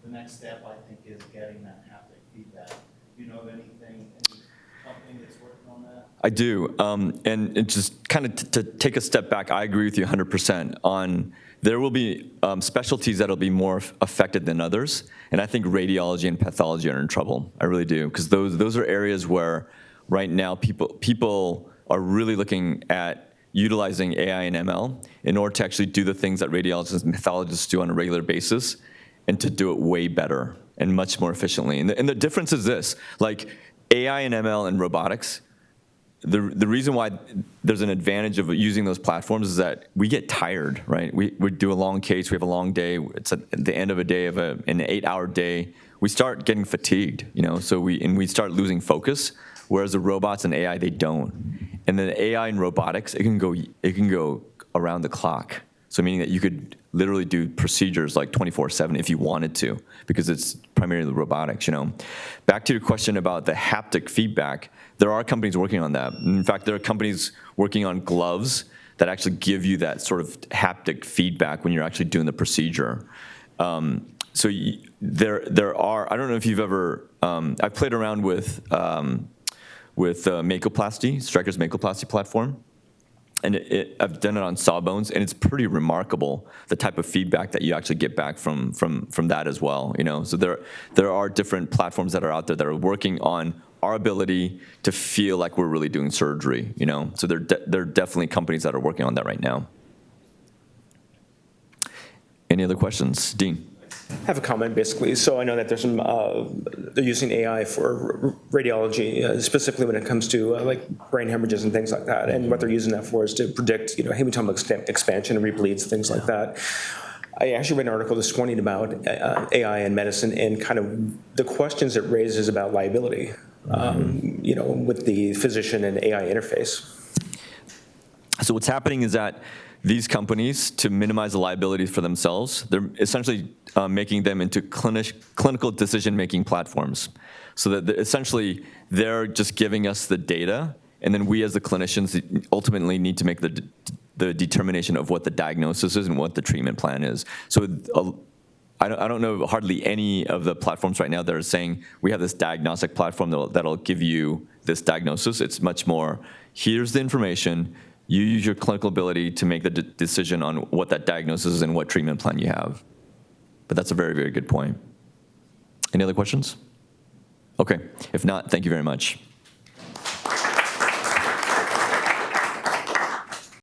The next step, I think, is getting that haptic feedback. Do you know of any company that's working on that? I do, and it just kind of to take a step back, I agree with you 100% on there will be specialties that will be more affected than others, and I think radiology and pathology are in trouble. I really do, because those are areas where right now people are really looking at utilizing AI and ML in order to actually do the things that radiologists and pathologists do on a regular basis, and to do it way better and much more efficiently. And the difference is this, like AI and ML and robotics, the reason why there's an advantage of using those platforms is that we get tired, right? We do a long case, we have a long day, it's at the end of a day of an 8-hour day, we start getting fatigued, so we start losing focus, whereas the robots and AI, they don't. And then AI and robotics, it can go around the clock. So meaning that you could literally do procedures like 24/7 if you wanted to, because it's primarily robotics, Back to your question about the haptic feedback, there are companies working on that. In fact, there are companies working on gloves that actually give you that sort of haptic feedback when you're actually doing the procedure. So there are, I don't know if you've ever, I've played around with Makoplasty, Stryker's Makoplasty platform. And I've done it on sawbones, and it's pretty remarkable the type of feedback that you actually get back from that as well. So there are different platforms that are out there that are working on our ability to feel like we're really doing surgery. So there are definitely companies that are working on that right now. Any other questions, Dean? I have a comment, basically. So I know that there's some, they're using AI for radiology, specifically when it comes to like brain hemorrhages and things like that. And what they're using that for is to predict, hematoma expansion and rebleeds, things like that. I actually read an article this morning about AI and medicine and kind of the questions it raises about liability, with the physician and AI interface. So what's happening is that these companies, to minimize the liability for themselves, they're essentially making them into clinical decision-making platforms. So that essentially they're just giving us the data, and then we as the clinicians ultimately need to make the determination of what the diagnosis is and what the treatment plan is. So I don't know hardly any of the platforms right now that are saying we have this diagnostic platform that'll give you this diagnosis. It's much more, here's the information, you use your clinical ability to make the decision on what that diagnosis is and what treatment plan you have. But that's a very, very good point. Any other questions? Okay, if not, thank you very much.